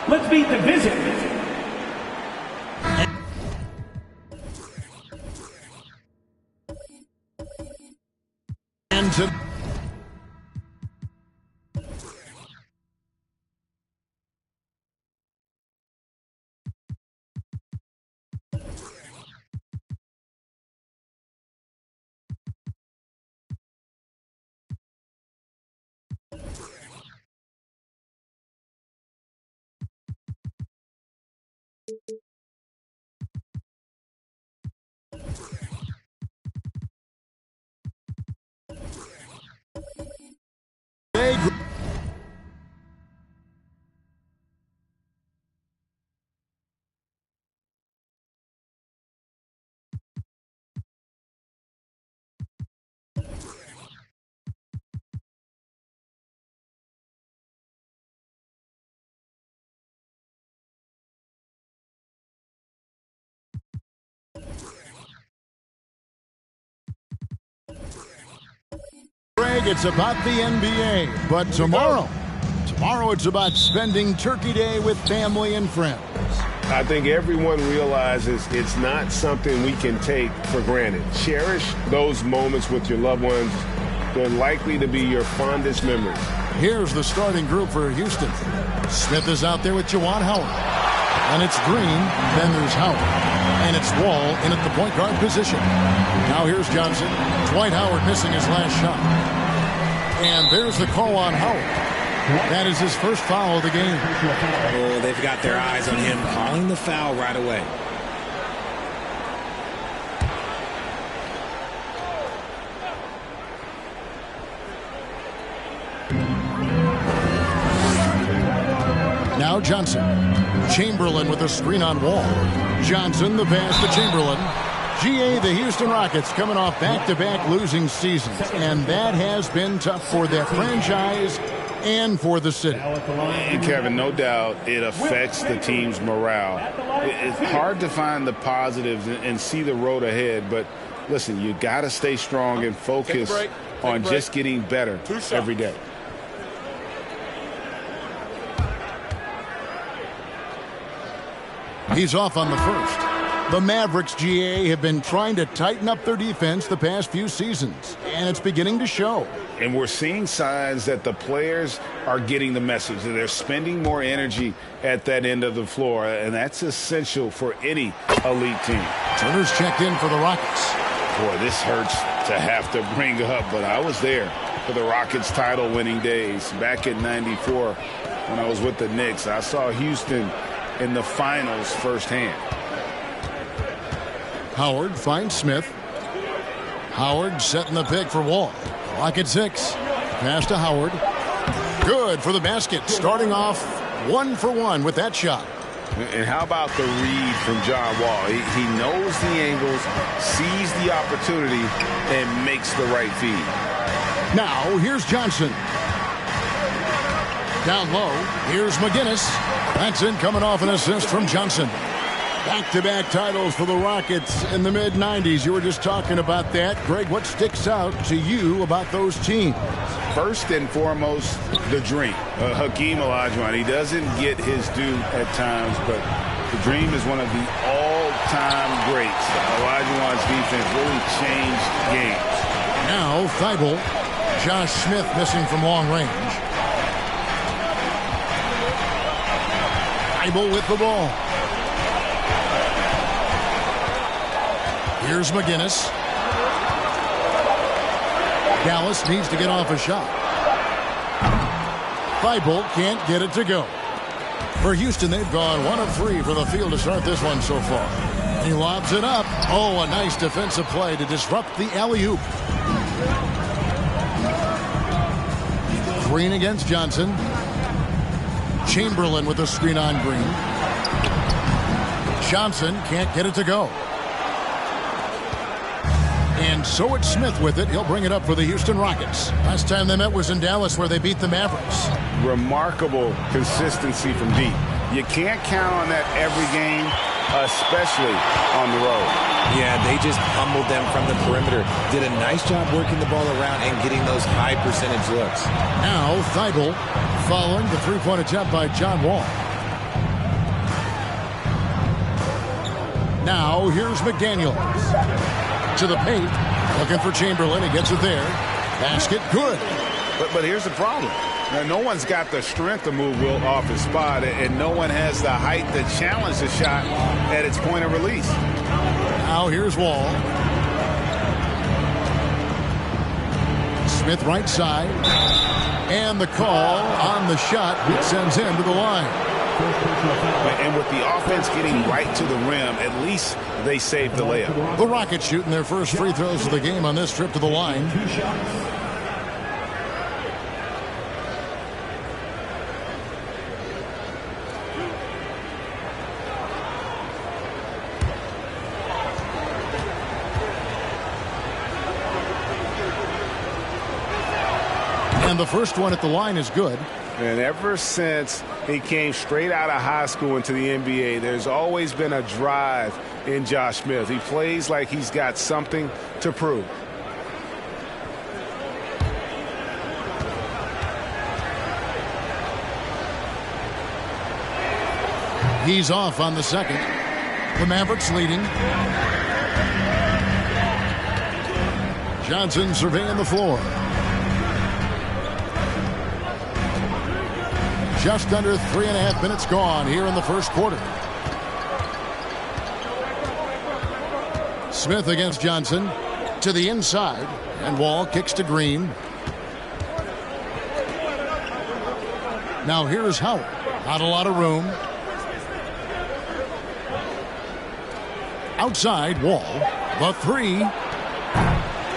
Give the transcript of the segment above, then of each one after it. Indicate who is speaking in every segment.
Speaker 1: Let's meet the visit.
Speaker 2: And to Greg, it's about the NBA, but tomorrow it's about spending Turkey Day with family and friends.
Speaker 3: I think everyone realizes it's not something we can take for granted. Cherish those moments with your loved ones. They're likely to be your fondest memories.
Speaker 2: Here's the starting group for Houston. Smith is out there with Juwan Howard. And it's Green, then there's Howard. And it's Wall in at the point guard position. Now here's Johnson. Dwight Howard missing his last shot. And there's the call on Howard. That is his first foul of the game.
Speaker 4: Oh, they've got their eyes on him, calling the foul right away.
Speaker 2: Now Johnson. Chamberlain with a screen on Wall. Johnson the pass to Chamberlain. GA, the Houston Rockets coming off back-to-back losing seasons, and that has been tough for their franchise and for the city.
Speaker 3: And Kevin, no doubt it affects the team's morale. It's hard to find the positives and see the road ahead, but listen, you got to stay strong and focus on just getting better every day.
Speaker 2: He's off on the first. The Mavericks, GA, have been trying to tighten up their defense the past few seasons, and it's beginning to show.
Speaker 3: And we're seeing signs that the players are getting the message, that they're spending more energy at that end of the floor, and that's essential for any elite team.
Speaker 2: Turner's checked in for the Rockets.
Speaker 3: Boy, this hurts to have to bring up, but I was there for the Rockets' title-winning days back in '94 when I was with the Knicks. I saw Houston in the finals firsthand.
Speaker 2: Howard finds Smith. Howard setting the pick for Wall. Clock at 6. Pass to Howard. Good for the basket. Starting off 1 for 1 with that shot.
Speaker 3: And how about the read from John Wall? He knows the angles, sees the opportunity, and makes the right feed.
Speaker 2: Now, here's Johnson. Down low, here's McGinnis. That's in, coming off an assist from Johnson. Back-to-back titles for the Rockets in the mid-'90s. You were just talking about that. Greg, what sticks out to you about those teams?
Speaker 3: First and foremost, the dream. Hakeem Olajuwon, he doesn't get his due at times, but the dream is one of the all-time greats. Olajuwon's defense really changed games.
Speaker 2: Now, Thibault. Josh Smith missing from long range. Thibault with the ball. Here's McGinnis. Dallas needs to get off a shot. Thibault can't get it to go. For Houston, they've gone 1 of 3 from the field to start this one so far. He lobs it up. Oh, a nice defensive play to disrupt the alley-oop. Green against Johnson. Chamberlain with a screen on Green. Johnson can't get it to go. And so it's Smith with it. He'll bring it up for the Houston Rockets. Last time they met was in Dallas, where they beat the Mavericks.
Speaker 3: Remarkable consistency from deep. You can't count on that every game, especially on the road.
Speaker 4: Yeah, they just pummeled them from the perimeter. Did a nice job working the ball around and getting those high percentage looks.
Speaker 2: Now Thibault following the three-point attempt by John Wall. Now here's McDaniels. To the paint, looking for Chamberlain. He gets it there. Basket, good.
Speaker 3: But here's the problem. Now, no one's got the strength to move Will off his spot, and no one has the height to challenge the shot at its point of release.
Speaker 2: Now here's Wall. Smith right side. And the call on the shot sends him to the line.
Speaker 3: And with the offense getting right to the rim, at least they saved the layup.
Speaker 2: The Rockets shooting their first free throws of the game on this trip to the line. And the first one at the line is good.
Speaker 3: And ever since he came straight out of high school into the NBA, there's always been a drive in Josh Smith. He plays like he's got something to prove.
Speaker 2: He's off on the second. The Mavericks leading. Johnson surveying the floor. Just under 3.5 minutes gone here in the first quarter. Smith against Johnson to the inside, and Wall kicks to Green. Now here's Howard. Not a lot of room. Outside, Wall. The three.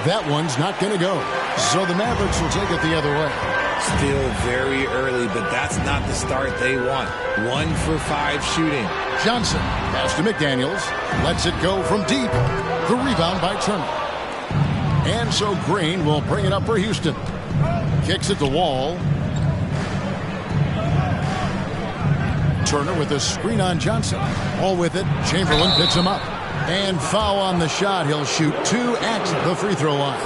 Speaker 2: That one's not going to go. So the Mavericks will take it the other way.
Speaker 4: Still very early, but that's not the start they want. 1 for 5 shooting.
Speaker 2: Johnson pass to McDaniels. Lets it go from deep. The rebound by Turner. And so Green will bring it up for Houston. Kicks it to Wall. Turner with a screen on Johnson. All with it. Chamberlain picks him up. And foul on the shot. He'll shoot 2 at the free throw line.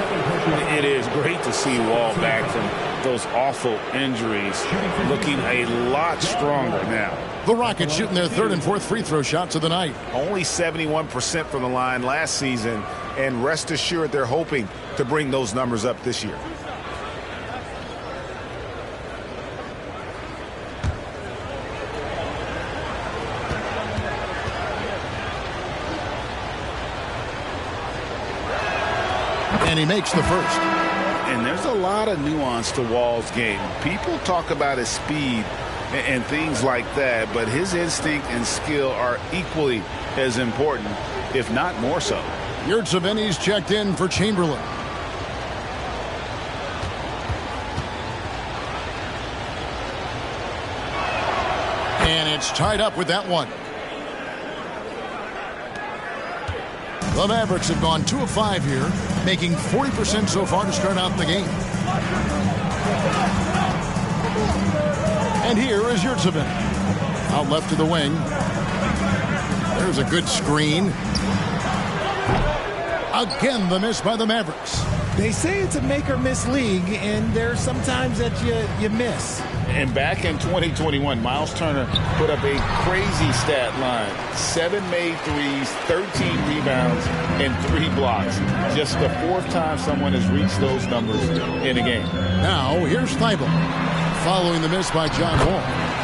Speaker 3: It is great to see Wall back from those awful injuries, looking a lot stronger now.
Speaker 2: The Rockets shooting their 3rd and 4th free throw shots of the night.
Speaker 3: Only 71% from the line last season, and rest assured they're hoping to bring those numbers up this year.
Speaker 2: And he makes the first.
Speaker 3: And there's a lot of nuance to Wall's game. People talk about his speed and things like that, but his instinct and skill are equally as important, if not more so.
Speaker 2: Yurtseven's checked in for Chamberlain. And it's tied up with that one. The Mavericks have gone 2 of 5 here, making 40% so far to start out the game. And here is Yurtseven. Out left to the wing. There's a good screen. Again, the miss by the Mavericks.
Speaker 5: They say it's a make-or-miss league, and there's sometimes that you miss.
Speaker 3: And back in 2021, Miles Turner put up a crazy stat line. 7 made threes, 13 rebounds, and 3 blocks. Just the 4th time someone has reached those numbers in a game.
Speaker 2: Now, here's Thibault. Following the miss by John Wall.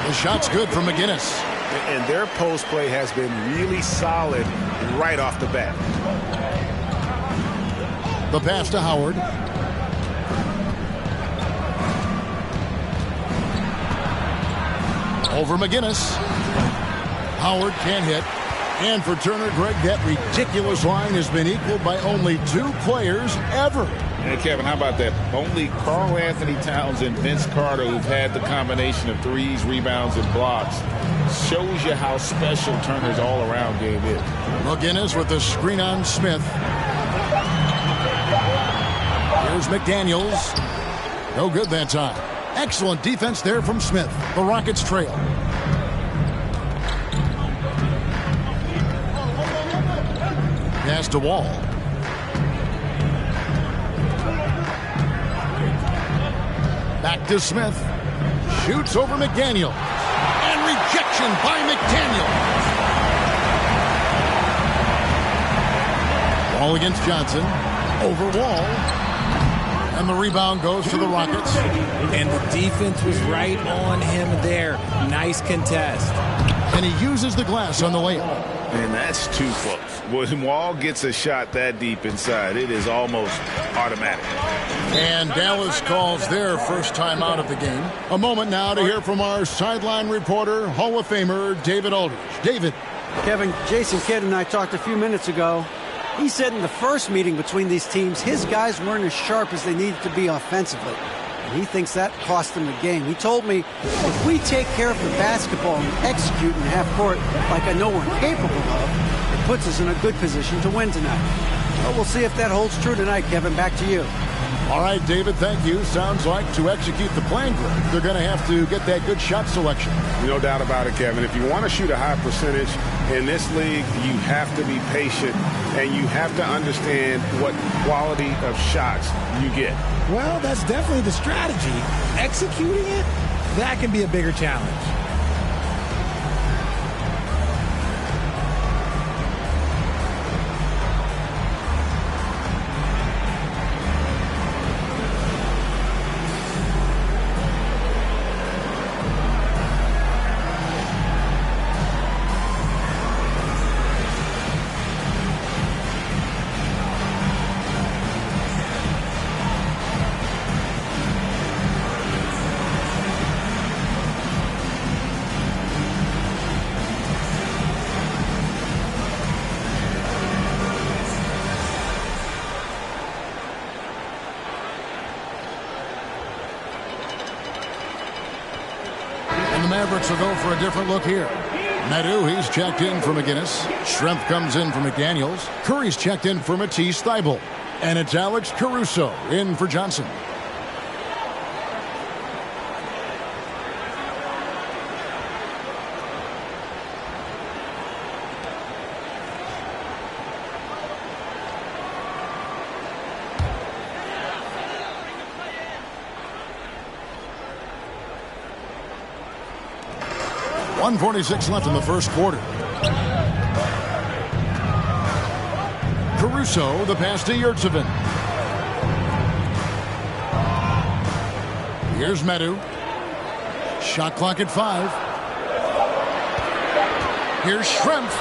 Speaker 2: The shot's good from McGinnis.
Speaker 3: And their post play has been really solid right off the bat.
Speaker 2: The pass to Howard. Over McGinnis. Howard can't hit. And for Turner, Greg, that ridiculous line has been equaled by only 2 players ever.
Speaker 3: Hey, Kevin, how about that? Only Karl Anthony Towns and Vince Carter, who've had the combination of threes, rebounds, and blocks. Shows you how special Turner's all-around game is.
Speaker 2: McGinnis with the screen on Smith. Here's McDaniels. No good that time. Excellent defense there from Smith. The Rockets trail. Pass to Wall. Back to Smith. Shoots over McDaniel. And rejection by McDaniel. Wall against Johnson. Over Wall. And the rebound goes to the Rockets.
Speaker 5: And the defense was right on him there. Nice contest.
Speaker 2: And he uses the glass on the layup.
Speaker 3: And that's too close. When Wall gets a shot that deep inside, it is almost automatic.
Speaker 2: And Dallas calls their first time out of the game. A moment now to hear from our sideline reporter, Hall of Famer David Aldridge. David.
Speaker 6: Kevin, Jason Kidd and I talked a few minutes ago. He said in the first meeting between these teams, his guys weren't as sharp as they needed to be offensively. And he thinks that cost them the game. He told me, if we take care of the basketball and execute in half court like I know we're capable of, it puts us in a good position to win tonight. But we'll see if that holds true tonight, Kevin. Back to you.
Speaker 2: All right, David, thank you. Sounds like to execute the plan, Greg, they're going to have to get that good shot selection.
Speaker 3: No doubt about it, Kevin. If you want to shoot a high percentage in this league, you have to be patient, and you have to understand what quality of shots you get.
Speaker 5: Well, that's definitely the strategy. Executing it, that can be a bigger challenge.
Speaker 2: the Mavericks will go for a different look here. Medu, he's checked in for McGinnis. Schrempf comes in for McDaniels. Curry's checked in for Matisse Thybulle. And it's Alex Caruso in for Johnson. .146 left in the first quarter. Caruso, the pass to Yurtseven. Here's Medu. Shot clock at 5. Here's Schrempf.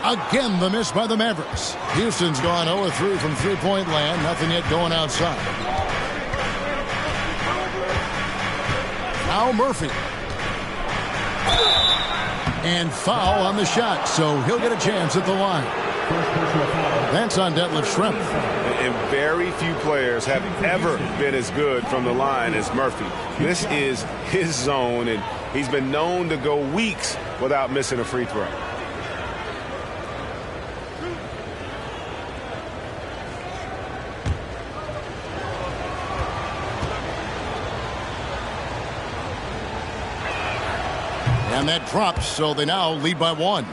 Speaker 2: Again, the miss by the Mavericks. Houston's gone 0-3 from three-point land. Nothing yet going outside. Now Murphy. And foul on the shot, so he'll get a chance at the line. That's on Detlef Schrempf.
Speaker 3: And very few players have ever been as good from the line as Murphy. This is his zone, and he's been known to go weeks without missing a free throw.
Speaker 2: And that drops, so they now lead by 1.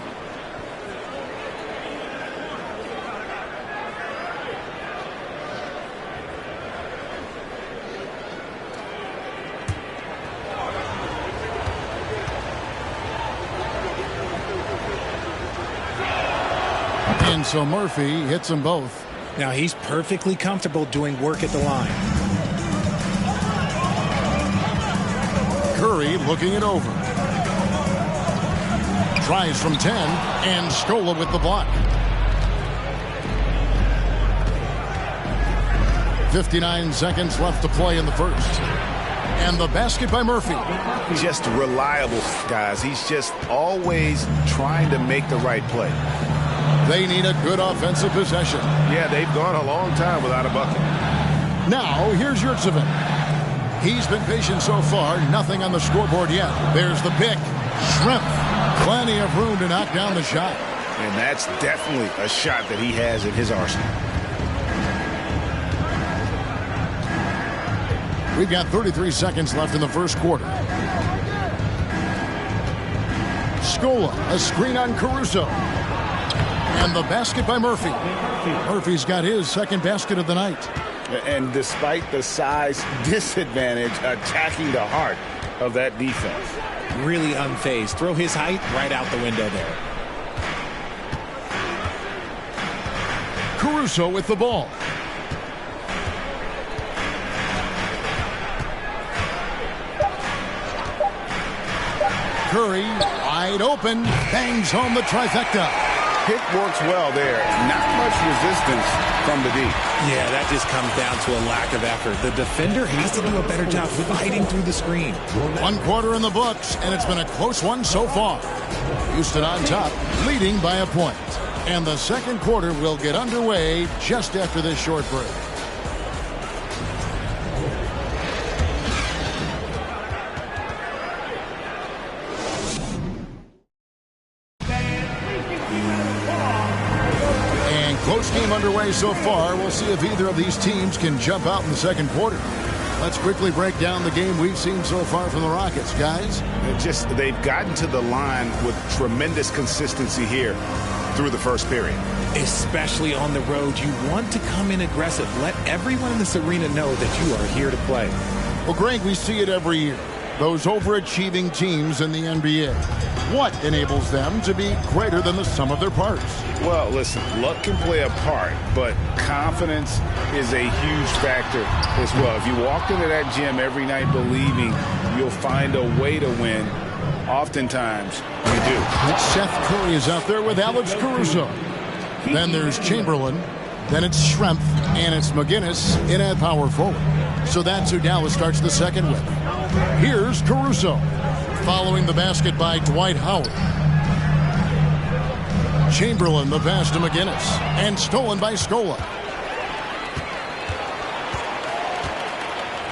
Speaker 2: And so Murphy hits them both.
Speaker 5: Now he's perfectly comfortable doing work at the line.
Speaker 2: Curry looking it over. Tries from 10, and Scola with the block. 59 seconds left to play in the first. And the basket by Murphy.
Speaker 3: Just reliable, guys. He's just always trying to make the right play.
Speaker 2: They need a good offensive possession.
Speaker 3: Yeah, they've gone a long time without a bucket.
Speaker 2: Now, here's Yurtseven. He's been patient so far. Nothing on the scoreboard yet. There's the pick. Schrempf. Plenty of room to knock down the shot.
Speaker 3: And that's definitely a shot that he has in his arsenal.
Speaker 2: We've got 33 seconds left in the first quarter. Scola, a screen on Caruso. And the basket by Murphy. Murphy's got his second basket of the night.
Speaker 3: And despite the size disadvantage, attacking the heart of that defense.
Speaker 5: Really unfazed. Throw his height right out the window there.
Speaker 2: Caruso with the ball. Curry, wide open, bangs home the trifecta.
Speaker 3: Pick works well there. Not much resistance from the D.
Speaker 5: Yeah, that just comes down to a lack of effort. The defender has to do a better job fighting through the screen.
Speaker 2: 1 quarter in the books, and it's been a close one so far. Houston on top, leading by a point. And the second quarter will get underway just after this short break. Close game underway so far. We'll see if either of these teams can jump out in the second quarter. Let's quickly break down the game we've seen so far from the Rockets, guys.
Speaker 3: They've gotten to the line with tremendous consistency here through the first period.
Speaker 5: Especially on the road, you want to come in aggressive. Let everyone in this arena know that you are here to play.
Speaker 2: Well, Greg, we see it every year. Those overachieving teams in the NBA. What enables them to be greater than the sum of their parts?
Speaker 3: Well, listen, luck can play a part, but confidence is a huge factor as well. If you walk into that gym every night believing you'll find a way to win, oftentimes you do.
Speaker 2: Seth Curry is out there with Alex Caruso. Then there's Chamberlain. Then it's Schrempf, and it's McGinnis in at power forward. So that's who Dallas starts the second with. Here's Caruso, following the basket by Dwight Howard. Chamberlain, the pass to McGinnis, and stolen by Scola.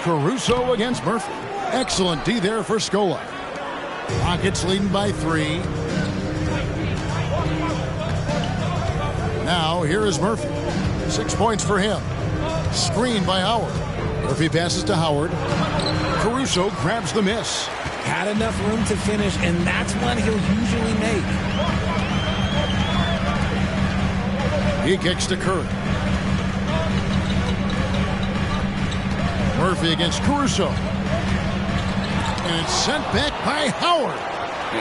Speaker 2: Caruso against Murphy. Excellent D there for Scola. Rockets leading by 3. Now, here is Murphy. 6 points for him. Screen by Howard. Murphy passes to Howard. Caruso grabs the miss.
Speaker 5: Had enough room to finish, and that's one he'll usually make.
Speaker 2: He kicks to Curry. Murphy against Caruso. And it's sent back by Howard.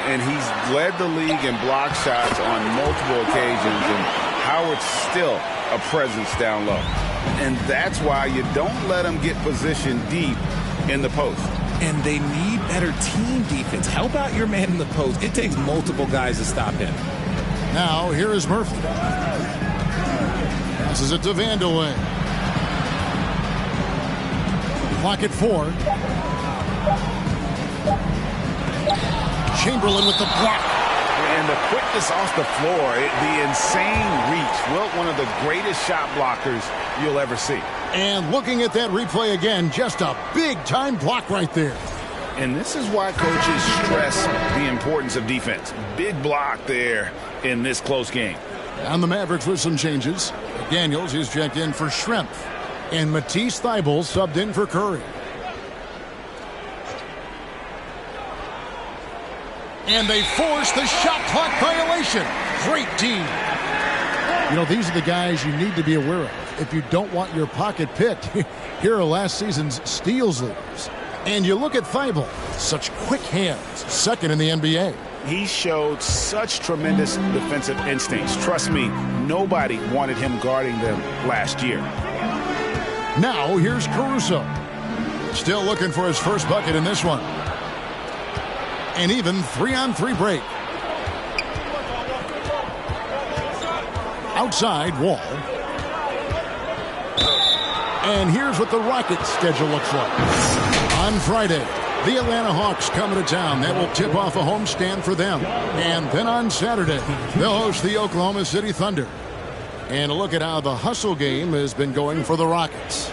Speaker 3: And he's led the league in block shots on multiple occasions, and Howard's still a presence down low. And that's why you don't let him get positioned deep in the post.
Speaker 5: And they need better team defense. Help out your man in the post. It takes multiple guys to stop him.
Speaker 2: Now, here is Murphy. Passes it to Vandeweghe. Clock at 4. Chamberlain with the block.
Speaker 3: And the quickness off the floor, the insane reach. Wilt, one of the greatest shot blockers you'll ever see.
Speaker 2: And looking at that replay again, just a big-time block right there.
Speaker 3: And this is why coaches stress the importance of defense. Big block there in this close game.
Speaker 2: And the Mavericks with some changes. Daniels is checked in for Schrempf. And Matisse Thybulle subbed in for Curry. And they force the shot clock violation. Great team. You know, these are the guys you need to be aware of if you don't want your pocket picked. Here are last season's steals leaders. And you look at Thybulle, such quick hands, second in the NBA.
Speaker 3: He showed such tremendous defensive instincts. Trust me, nobody wanted him guarding them last year.
Speaker 2: Now here's Caruso. Still looking for his first bucket in this one. And even 3-on-3 break. Outside, Wall. And here's what the Rockets' schedule looks like. On Friday, the Atlanta Hawks coming to town. That will tip off a homestand for them. And then on Saturday, they'll host the Oklahoma City Thunder. And a look at how the hustle game has been going for the Rockets.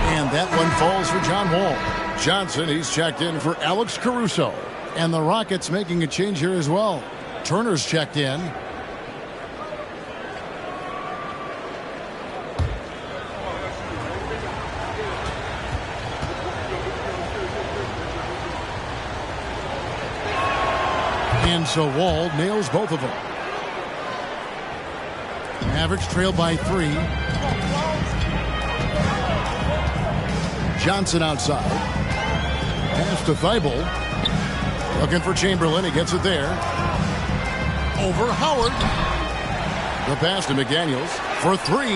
Speaker 2: And that one falls for John Wall. Johnson, he's checked in for Alex Caruso. And the Rockets making a change here as well. Turner's checked in. And so Wall nails both of them. Mavericks trail by 3. Johnson outside. Pass to Thybulle. Looking for Chamberlain. He gets it there. Over Howard. The pass to McDaniels for 3.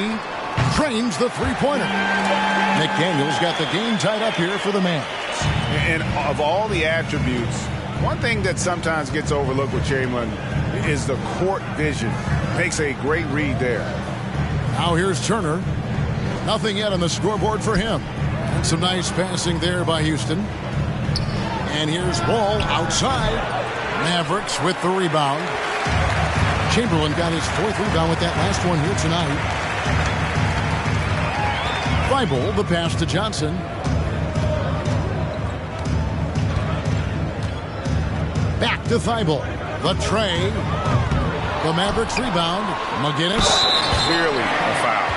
Speaker 2: Drains the three-pointer. McDaniels got the game tied up here for the Mavs.
Speaker 3: And of all the attributes, one thing that sometimes gets overlooked with Chamberlain is the court vision. Makes a great read there.
Speaker 2: Now here's Turner. Nothing yet on the scoreboard for him. And some nice passing there by Houston. And here's Wall outside. Mavericks with the rebound. Chamberlain got his 4th rebound with that last one here tonight. Thybulle, the pass to Johnson. Back to Thybulle. The tray. The Mavericks rebound. McGinnis.
Speaker 3: Clearly a foul.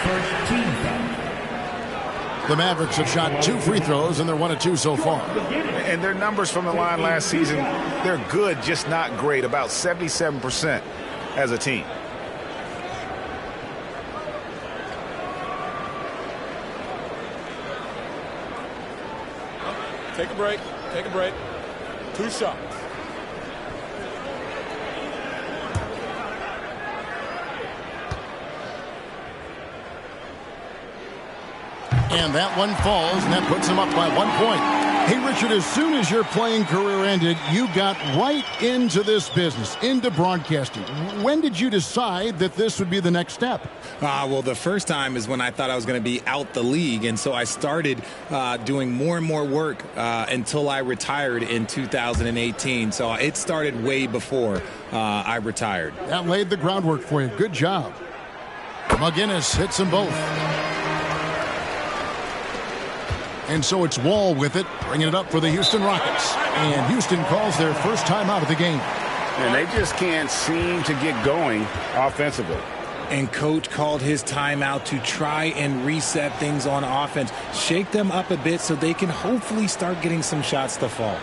Speaker 1: First team foul.
Speaker 2: The Mavericks have shot 2 free throws, and they're 1 of 2 so far.
Speaker 3: And their numbers from the line last season, they're good, just not great. About 77% as a team.
Speaker 7: Take a break. Take a break. 2 shots.
Speaker 2: And that one falls, and that puts them up by 1 point. Hey, Richard, as soon as your playing career ended, you got right into this business, into broadcasting. When did you decide that this would be the next step?
Speaker 5: Well, the first time is when I thought I was going to be out the league, and so I started doing more and more work until I retired in 2018. So it started way before I retired.
Speaker 2: That laid the groundwork for you. Good job. McGinnis hits them both. And so it's Wall with it, bringing it up for the Houston Rockets. And Houston calls their first timeout of the game.
Speaker 3: And they just can't seem to get going offensively.
Speaker 5: And Coach called his timeout to try and reset things on offense, shake them up a bit so they can hopefully start getting some shots to fall.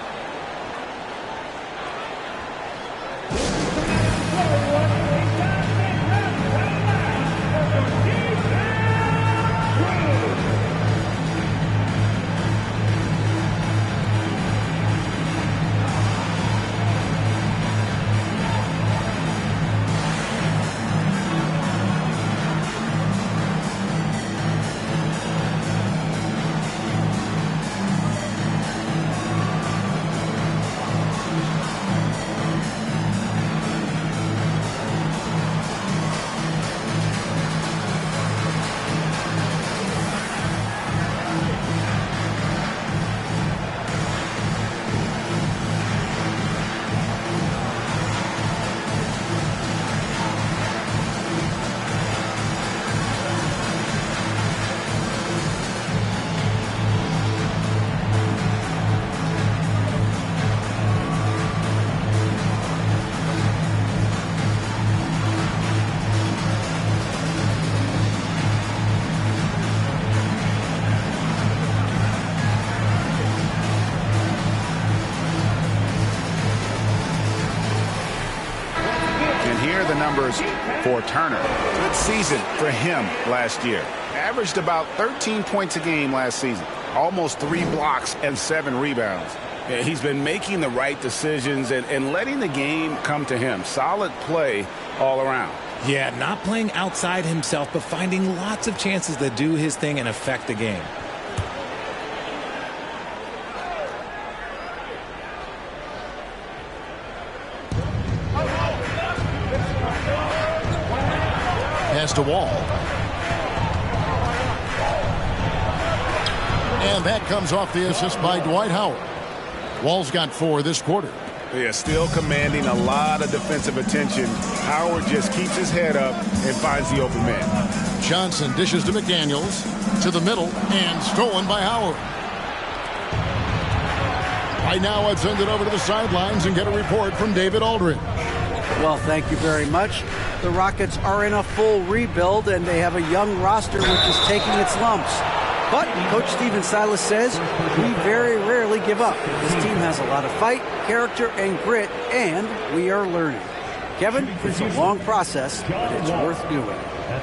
Speaker 3: Numbers for Turner. Good season for him last year. Averaged about 13 points a game last season. Almost 3 blocks and 7 rebounds. He's been making the right decisions and letting the game come to him. Solid play all around.
Speaker 5: Yeah, not playing outside himself, but finding lots of chances to do his thing and affect the game.
Speaker 2: To Wall. And that comes off the assist by Dwight Howard. Wall's got 4 this quarter.
Speaker 3: Yeah, still commanding a lot of defensive attention. Howard just keeps his head up and finds the open man.
Speaker 2: Johnson dishes to McDaniels. To the middle and stolen by Howard. Right now, let's send it over to the sidelines and get a report from David Aldridge.
Speaker 6: Well, thank you very much. The Rockets are in a full rebuild, and they have a young roster which is taking its lumps. But Coach Stephen Silas says we very rarely give up. This team has a lot of fight, character, and grit, and we are learning. Kevin, it's a long process, but it's worth doing.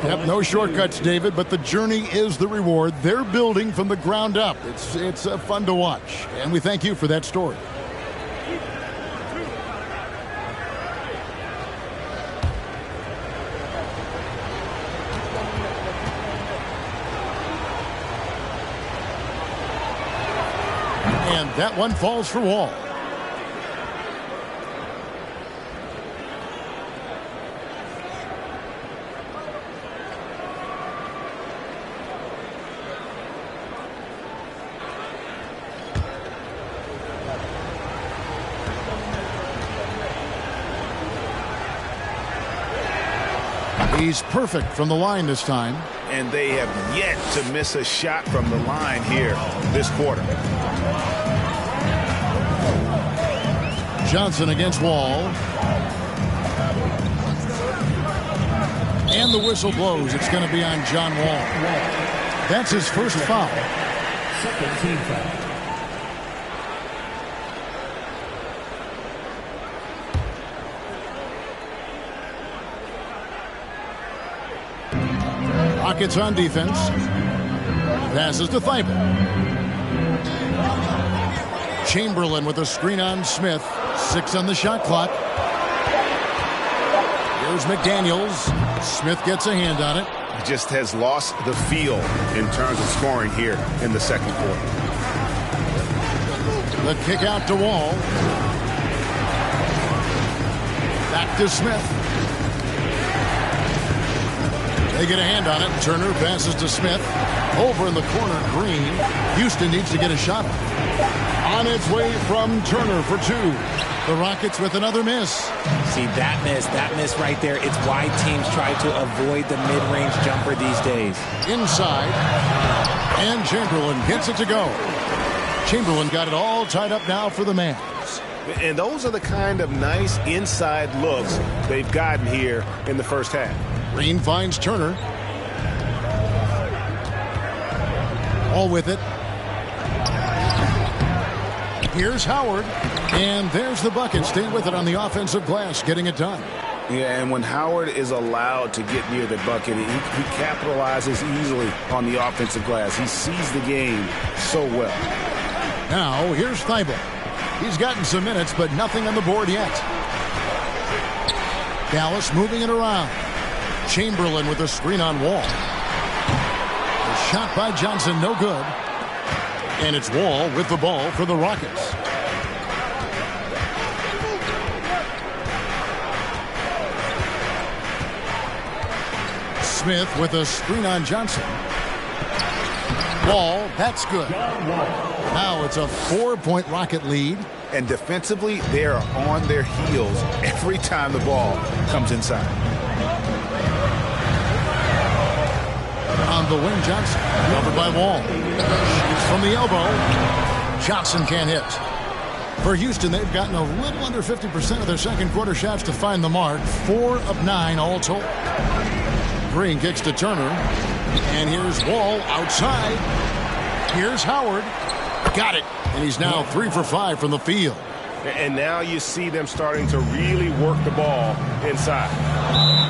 Speaker 2: Yep, no shortcuts, David, but the journey is the reward. They're building from the ground up. It's fun to watch, and we thank you for that story. And that one falls for Wall. He's perfect from the line this time.
Speaker 3: And they have yet to miss a shot from the line here this quarter.
Speaker 2: Johnson against Wall. And the whistle blows. It's going to be on John Wall. That's his first foul.
Speaker 1: Second team foul.
Speaker 2: Rockets on defense. Passes to Thibault. Chamberlain with a screen on Smith. 6 on the shot clock. Here's McDaniels. Smith gets a hand on it.
Speaker 3: He just has lost the feel in terms of scoring here in the second quarter.
Speaker 2: The kick out to Wall. Back to Smith. They get a hand on it. Turner passes to Smith. Over in the corner, Green. Houston needs to get a shot. On its way from Turner for two. The Rockets with another miss.
Speaker 5: See, that miss right there, it's why teams try to avoid the mid-range jumper these days.
Speaker 2: Inside. And Chamberlain gets it to go. Chamberlain got it all tied up now for the Mavs.
Speaker 3: And those are the kind of nice inside looks they've gotten here in the first half.
Speaker 2: Green finds Turner. All with it. Here's Howard. And there's the bucket. Stay with it on the offensive glass, getting it done.
Speaker 3: Yeah, and when Howard is allowed to get near the bucket, he capitalizes easily on the offensive glass. He sees the game so well.
Speaker 2: Now, here's Thibault. He's gotten some minutes, but nothing on the board yet. Dallas moving it around. Chamberlain with a screen on Wall. The shot by Johnson, no good. And it's Wall with the ball for the Rockets. Smith with a screen on Johnson. Wall, that's good. Now it's a 4-point Rocket lead.
Speaker 3: And defensively, they are on their heels every time the ball comes inside.
Speaker 2: On the wing, Johnson. Covered by Wall. Shoots from the elbow. Johnson can't hit. For Houston, they've gotten a little under 50% of their second quarter shots to find the mark. 4 of 9 all told. Green kicks to Turner. And here's Wall outside. Here's Howard. Got it. And he's now 3 for 5 from the field.
Speaker 3: And now you see them starting to really work the ball inside.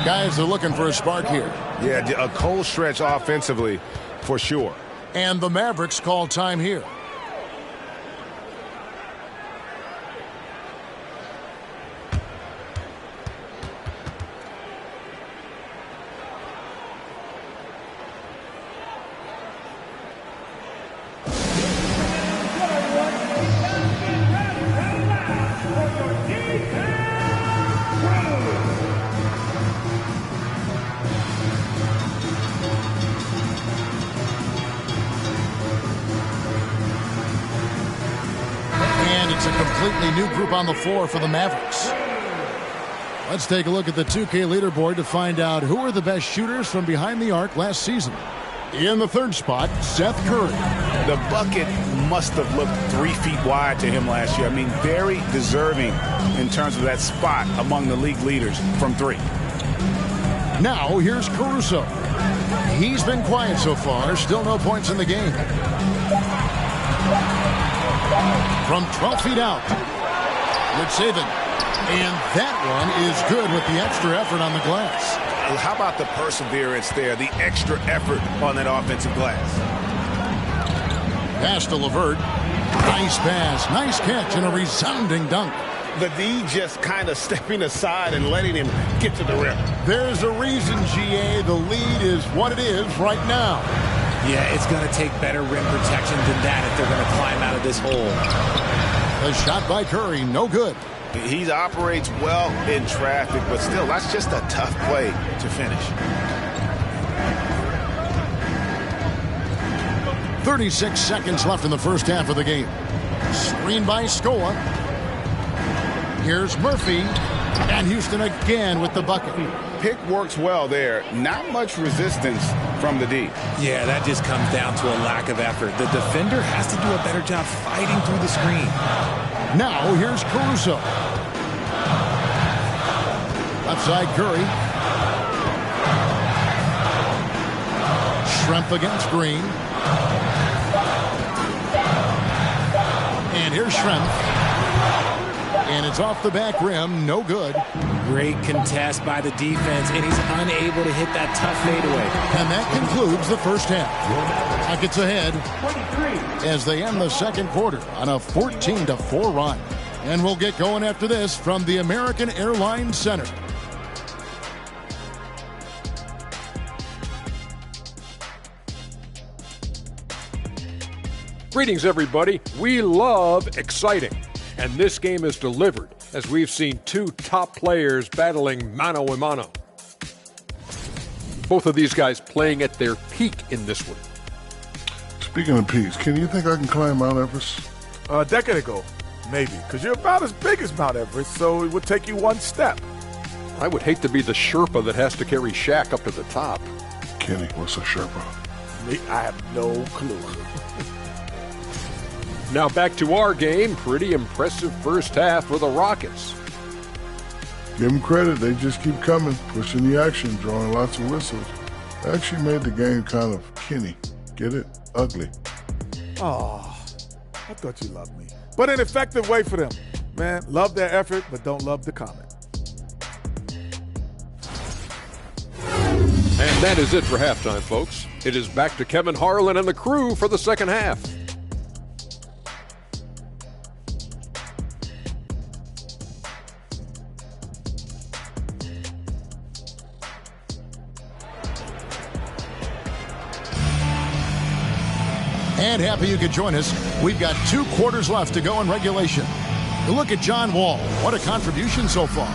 Speaker 2: Guys are looking for a spark here.
Speaker 3: Yeah, a cold stretch offensively for sure.
Speaker 2: And the Mavericks call time here. New group on the floor for the Mavericks. Let's take a look at the 2K leaderboard to find out who are the best shooters from behind the arc last season. In the third spot, Seth Curry.
Speaker 3: The bucket must have looked 3 feet wide to him last year. I mean, very deserving in terms of that spot among the league leaders from 3.
Speaker 2: Now, here's Caruso. He's been quiet so far. Still no points in the game. From 12 feet out. Saban. And that one is good with the extra effort on the glass.
Speaker 3: How about the perseverance there, the extra effort on that offensive glass?
Speaker 2: Pass to LeVert. Nice pass, nice catch, and a resounding dunk.
Speaker 3: The D just kind of stepping aside and letting him get to the rim.
Speaker 2: There's a reason, GA, the lead is what it is right now.
Speaker 5: Yeah, it's going to take better rim protection than that if they're going to climb out of this hole.
Speaker 2: A shot by Curry, no good.
Speaker 3: He operates well in traffic, but still, that's just a tough play to finish.
Speaker 2: 36 seconds left in the first half of the game. Screen by Scola. Here's Murphy. And Houston again with the bucket.
Speaker 3: Pick works well there. Not much resistance from the D.
Speaker 5: Yeah, that just comes down to a lack of effort. The defender has to do a better job fighting through the screen.
Speaker 2: Now here's Caruso. Left side Curry. Schrempf against Green. And here's Schrempf. And it's off the back rim, no good.
Speaker 5: Great contest by the defense, and he's unable to hit that tough fadeaway.
Speaker 2: And that concludes the first half. Rockets ahead as they end the second quarter on a 14-4 run. And we'll get going after this from the American Airlines Center.
Speaker 8: Greetings, everybody. We love exciting. And this game is delivered as we've seen two top players battling mano a mano. Both of these guys playing at their peak in this one.
Speaker 9: Speaking of peaks, can you think I can climb Mount Everest?
Speaker 7: A decade ago, maybe, because you're about as big as Mount Everest, so it would take you one step.
Speaker 8: I would hate to be the Sherpa that has to carry Shaq up to the top.
Speaker 9: Kenny, what's a Sherpa?
Speaker 7: Me, I have no clue.
Speaker 8: Now back to our game. Pretty impressive first half for the Rockets.
Speaker 9: Give them credit. They just keep coming, pushing the action, drawing lots of whistles. They actually made the game kind of Kenny. Get it? Ugly.
Speaker 7: Oh, I thought you loved me. But an effective way for them. Man, love their effort, but don't love the comment.
Speaker 8: And that is it for halftime, folks. It is back to Kevin Harlan and the crew for the second half.
Speaker 2: And happy you could join us. We've got 2 quarters left to go in regulation. Look at John Wall. What a contribution so far.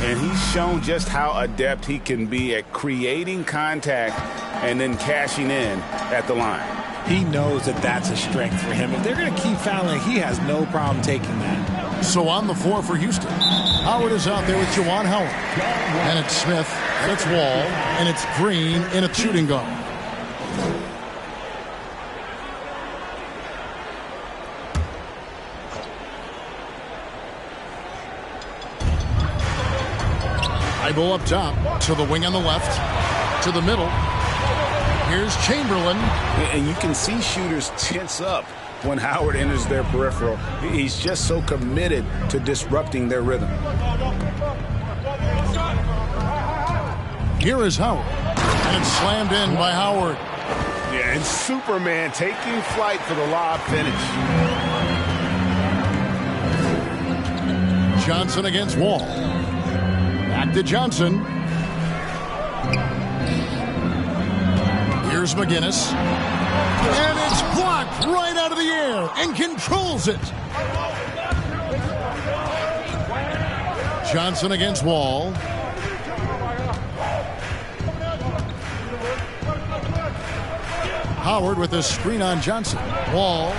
Speaker 3: And he's shown just how adept he can be at creating contact and then cashing in at the line.
Speaker 4: He knows that that's a strength for him. If they're going to keep fouling, he has no problem taking that.
Speaker 2: So on the floor for Houston, Howard is out there with Juwan Howard. And it's Smith, and it's Wall, and it's Green in a shooting guard. Eyeball up top, to the wing on the left, to the middle. Here's Chamberlain.
Speaker 3: And you can see shooters tense up when Howard enters their peripheral. He's just so committed to disrupting their rhythm.
Speaker 2: Here is Howard. And it's slammed in by Howard.
Speaker 3: Yeah, and Superman taking flight for the lob finish.
Speaker 2: Johnson against Wall. Back to Johnson. Here's McGinnis. And it's blocked right out of the air and controls it. Johnson against Wall. Howard with a screen on Johnson. Wall,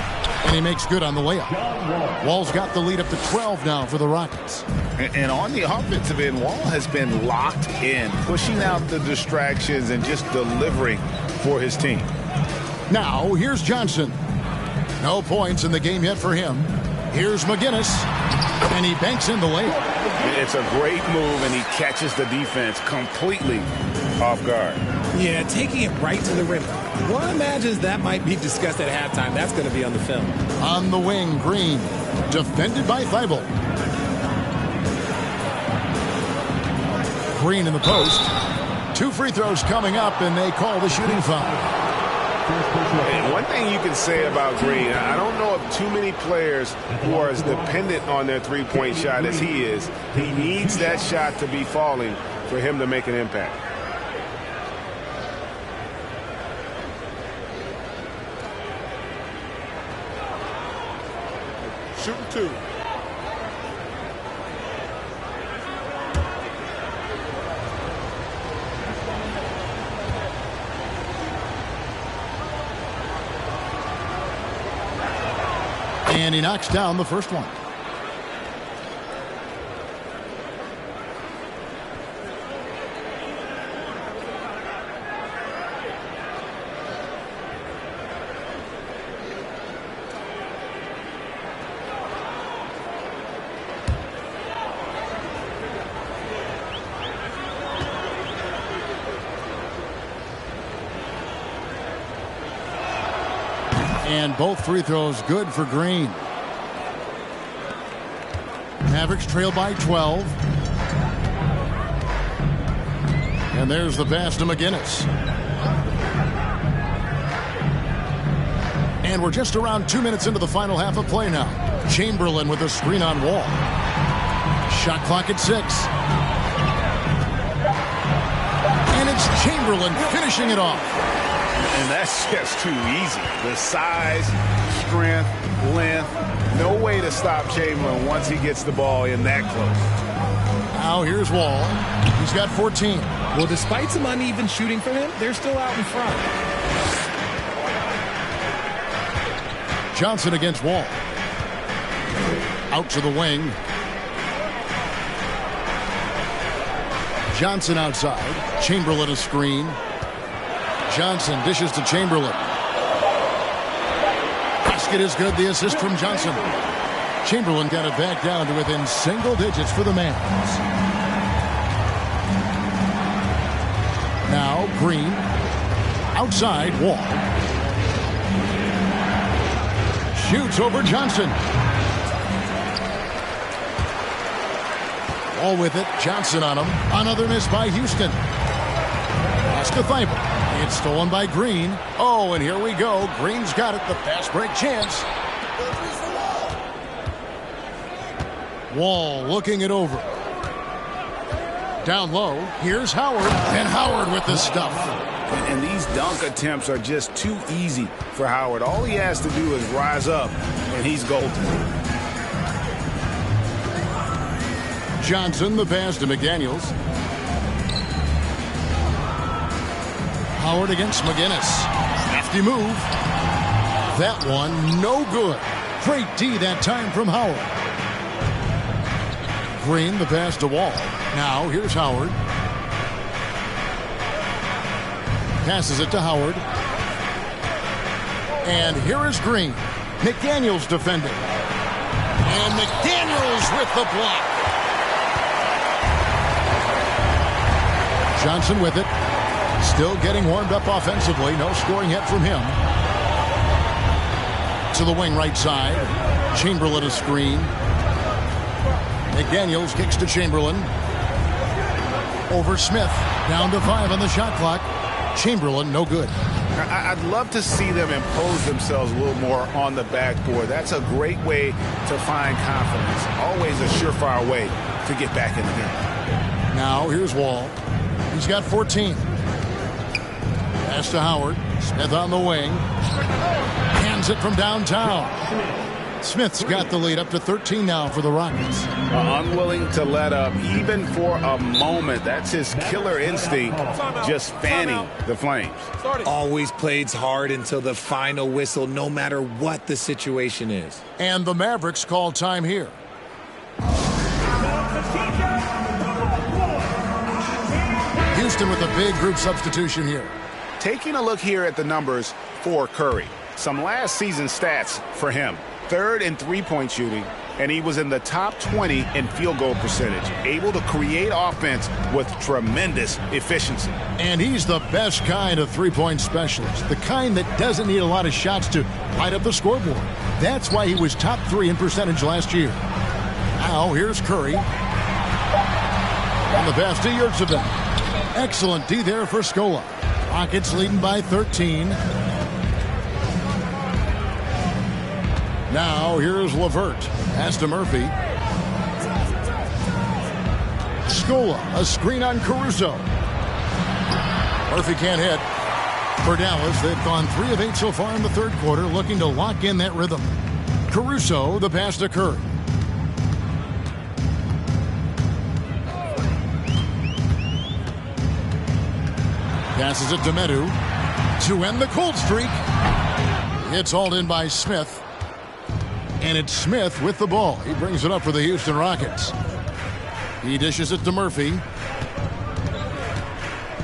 Speaker 2: and he makes good on the layup. Wall's got the lead up to 12 now for the Rockets.
Speaker 3: And on the offensive end, Wall has been locked in, pushing out the distractions and just delivering for his team.
Speaker 2: Now, here's Johnson. No points in the game yet for him. Here's McGinnis, and he banks in the layup.
Speaker 3: It's a great move, and he catches the defense completely off guard.
Speaker 4: Yeah, taking it right to the rim. One imagines that might be discussed at halftime. That's going to be on the film.
Speaker 2: On the wing, Green, defended by Thibault. Green in the post. 2 free throws coming up, and they call the shooting foul.
Speaker 3: And one thing you can say about Green, I don't know of too many players who are as dependent on their three-point shot as he is. He needs that shot to be falling for him to make an impact.
Speaker 7: Shooting 2.
Speaker 2: And he knocks down the first one. And both free throws good for Green. Mavericks trail by 12. And there's the pass to McGinnis. And we're just around 2 minutes into the final half of play now. Chamberlain with a screen on Wall. Shot clock at 6. And it's Chamberlain finishing it off.
Speaker 3: And that's just too easy. The size, strength, length, no way to stop Chamberlain once he gets the ball in that close.
Speaker 2: Now here's Wall. He's got 14.
Speaker 5: Well, despite some uneven shooting for him, they're still out in front.
Speaker 2: Johnson against Wall. Out to the wing. Johnson outside. Chamberlain a screen. Johnson dishes to Chamberlain. Basket is good. The assist from Johnson. Chamberlain got it back down to within single digits for the Mavs. Now Green. Outside Wall. Shoots over Johnson. Wall with it. Johnson on him. Another miss by Houston. Pass to Thibault. It's stolen by Green. Oh, and here we go. Green's got it. The fast break chance. Wall looking it over. Down low. Here's Howard. And Howard with the stuff.
Speaker 3: And these dunk attempts are just too easy for Howard. All he has to do is rise up, and he's golden.
Speaker 2: Johnson, the pass to McDaniels. Howard against McGinnis. Hefty move. That one, no good. Great D that time from Howard. Green, the pass to Wall. Now, here's Howard. Passes it to Howard. And here is Green. McDaniels defending. And McDaniels with the block. Johnson with it. Still getting warmed up offensively. No scoring yet from him. To the wing right side. Chamberlain a screen. McDaniels kicks to Chamberlain. Over Smith. Down to 5 on the shot clock. Chamberlain, no good.
Speaker 3: I'd love to see them impose themselves a little more on the backboard. That's a great way to find confidence. Always a surefire way to get back in the game.
Speaker 2: Now, here's Wall. He's got 14. Pass to Howard. Smith on the wing. Hands it from downtown. Smith's got the lead up to 13 now for the Rockets.
Speaker 3: Unwilling to let up even for a moment. That's his killer instinct, just fanning the Flames.
Speaker 4: Always plays hard until the final whistle, no matter what the situation is.
Speaker 2: And the Mavericks call time here. Houston with a big group substitution here.
Speaker 3: Taking a look here at the numbers for Curry. Some last season stats for him. 3rd in three-point shooting, and he was in the top 20 in field goal percentage. Able to create offense with tremendous efficiency.
Speaker 2: And he's the best kind of three-point specialist. The kind that doesn't need a lot of shots to light up the scoreboard. That's why he was top 3 in percentage last year. Now, here's Curry. And the pass to Yurtsevin. Excellent D there for Scola. Rockets leading by 13. Now, here's LeVert. Pass to Murphy. Scola, a screen on Caruso. Murphy can't hit. For Dallas, they've gone 3 of 8 so far in the third quarter, looking to lock in that rhythm. Caruso, the pass to Curry. Passes it to Medu to end the cold streak. It's hauled in by Smith. And it's Smith with the ball. He brings it up for the Houston Rockets. He dishes it to Murphy.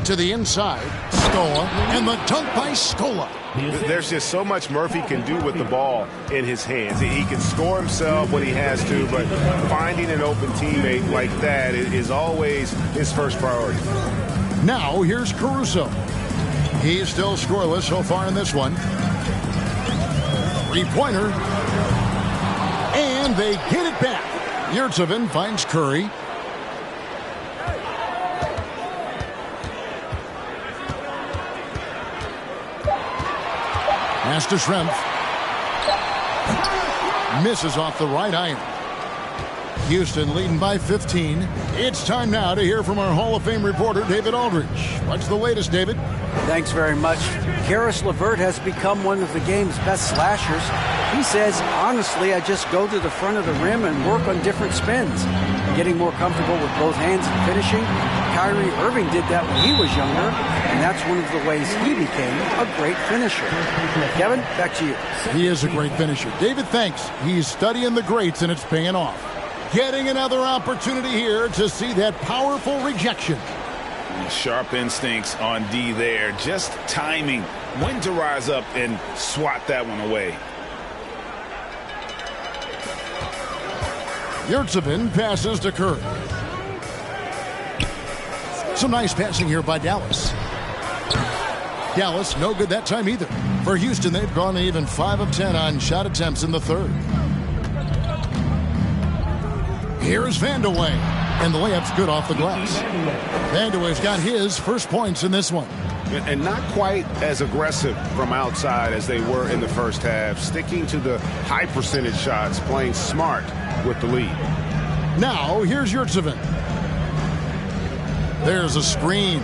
Speaker 2: To the inside. Scola. And the dunk by Scola.
Speaker 3: There's just so much Murphy can do with the ball in his hands. He can score himself when he has to, but finding an open teammate like that is always his first priority.
Speaker 2: Now, here's Caruso. He's still scoreless so far in this one. Three-pointer. And they get it back. Yurtsevin finds Curry. Pass to Schrempf. Misses off the right iron. Houston leading by 15. It's time now to hear from our Hall of Fame reporter, David Aldridge. What's the latest, David?
Speaker 6: Thanks very much. Karis LeVert has become one of the game's best slashers. He says, honestly, I just go to the front of the rim and work on different spins. Getting more comfortable with both hands and finishing. Kyrie Irving did that when he was younger, and that's one of the ways he became a great finisher. Kevin, back to you.
Speaker 2: He is a great finisher. David, thanks. He's studying the greats, and it's paying off. Getting another opportunity here to see that powerful rejection.
Speaker 3: Sharp instincts on D there. Just timing when to rise up and swat that one away.
Speaker 2: Yurtsevin passes to Curry. Some nice passing here by Dallas. Dallas, no good that time either. For Houston, they've gone even 5 of 10 on shot attempts in the third. Here's Vandeweghe, and the layup's good off the glass. Vandeweghe's got his first points in this one.
Speaker 10: And not quite as aggressive from outside as they were in the first half. Sticking to the high percentage shots, playing smart with the lead.
Speaker 2: Now, here's Yurtsevin. There's a screen.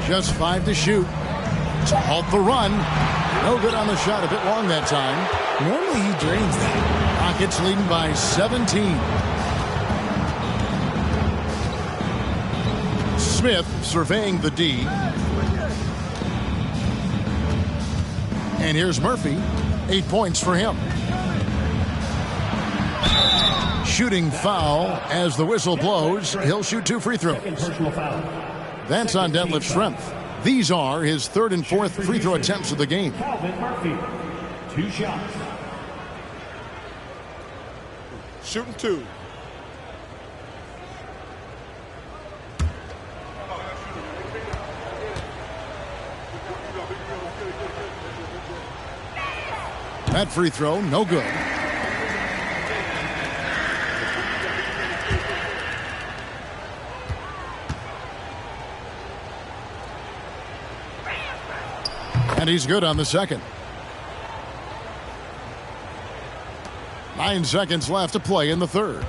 Speaker 2: Just 5 to shoot. To halt the run. No good on the shot, a bit long that time.
Speaker 5: Normally he drains that.
Speaker 2: Rockets leading by 17. Smith surveying the D. And here's Murphy. 8 points for him. Shooting foul as the whistle blows. He'll shoot 2 free throws. That's on deadlift strength. These are his 3rd and 4th free throw attempts of the game.
Speaker 1: Murphy, 2 shots.
Speaker 7: Shooting 2.
Speaker 2: That free throw, no good. And he's good on the second. 9 seconds left to play in the third.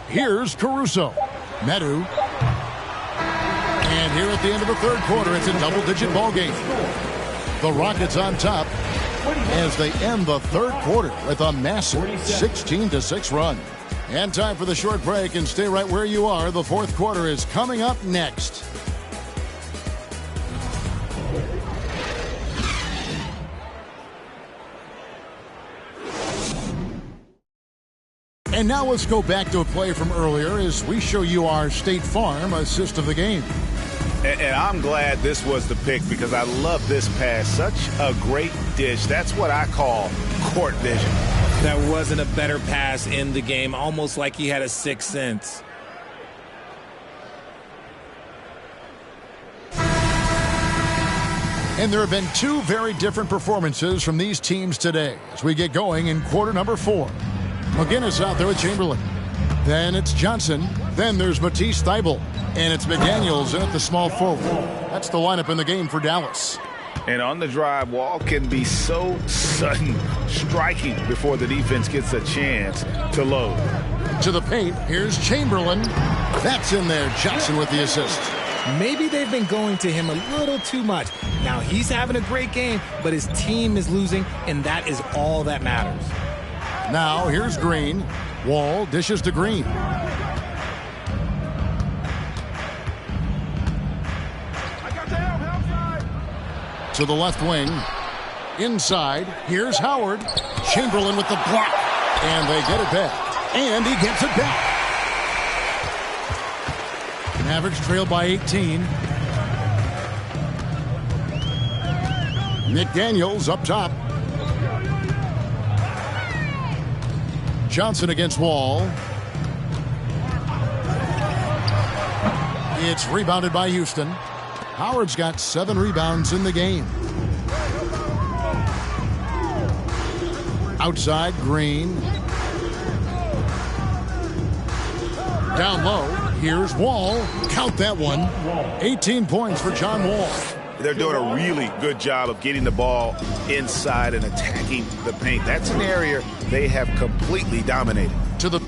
Speaker 2: Here's Caruso. Medu. And here at the end of the third quarter, it's a double-digit ball game. The Rockets on top as they end the third quarter with a massive 16-6 run. And time for the short break, and stay right where you are. The fourth quarter is coming up next. And now let's go back to a play from earlier as we show you our State Farm assist of the game.
Speaker 3: And I'm glad this was the pick because I love this pass. Such a great dish. That's what I call court vision.
Speaker 5: That wasn't a better pass in the game, almost like he had a sixth sense.
Speaker 2: And there have been 2 very different performances from these teams today as we get going in quarter number 4. McGinnis out there with Chamberlain. Then it's Johnson. Then there's Matisse Thybulle. And it's McDaniels in at the small forward. That's the lineup in the game for Dallas.
Speaker 3: And on the drive, Wall can be so sudden, striking before the defense gets a chance to load.
Speaker 2: To the paint, here's Chamberlain. That's in there. Johnson with the assist.
Speaker 5: Maybe they've been going to him a little too much. Now he's having a great game, but his team is losing, and that is all that matters.
Speaker 2: Now here's Green. Wall dishes to Green. To the left wing. Inside. Here's Howard. Chamberlain with the block. And they get it back. And he gets it back. Mavericks trail by 18. McDaniels up top. Johnson against Wall. It's rebounded by Houston. Howard's got 7 rebounds in the game. Outside, Green. Down low, here's Wall. Count that one. 18 points for John Wall.
Speaker 10: they're doing a really good job of getting the ball inside and attacking the paint. That's an area they have completely dominated.
Speaker 2: To the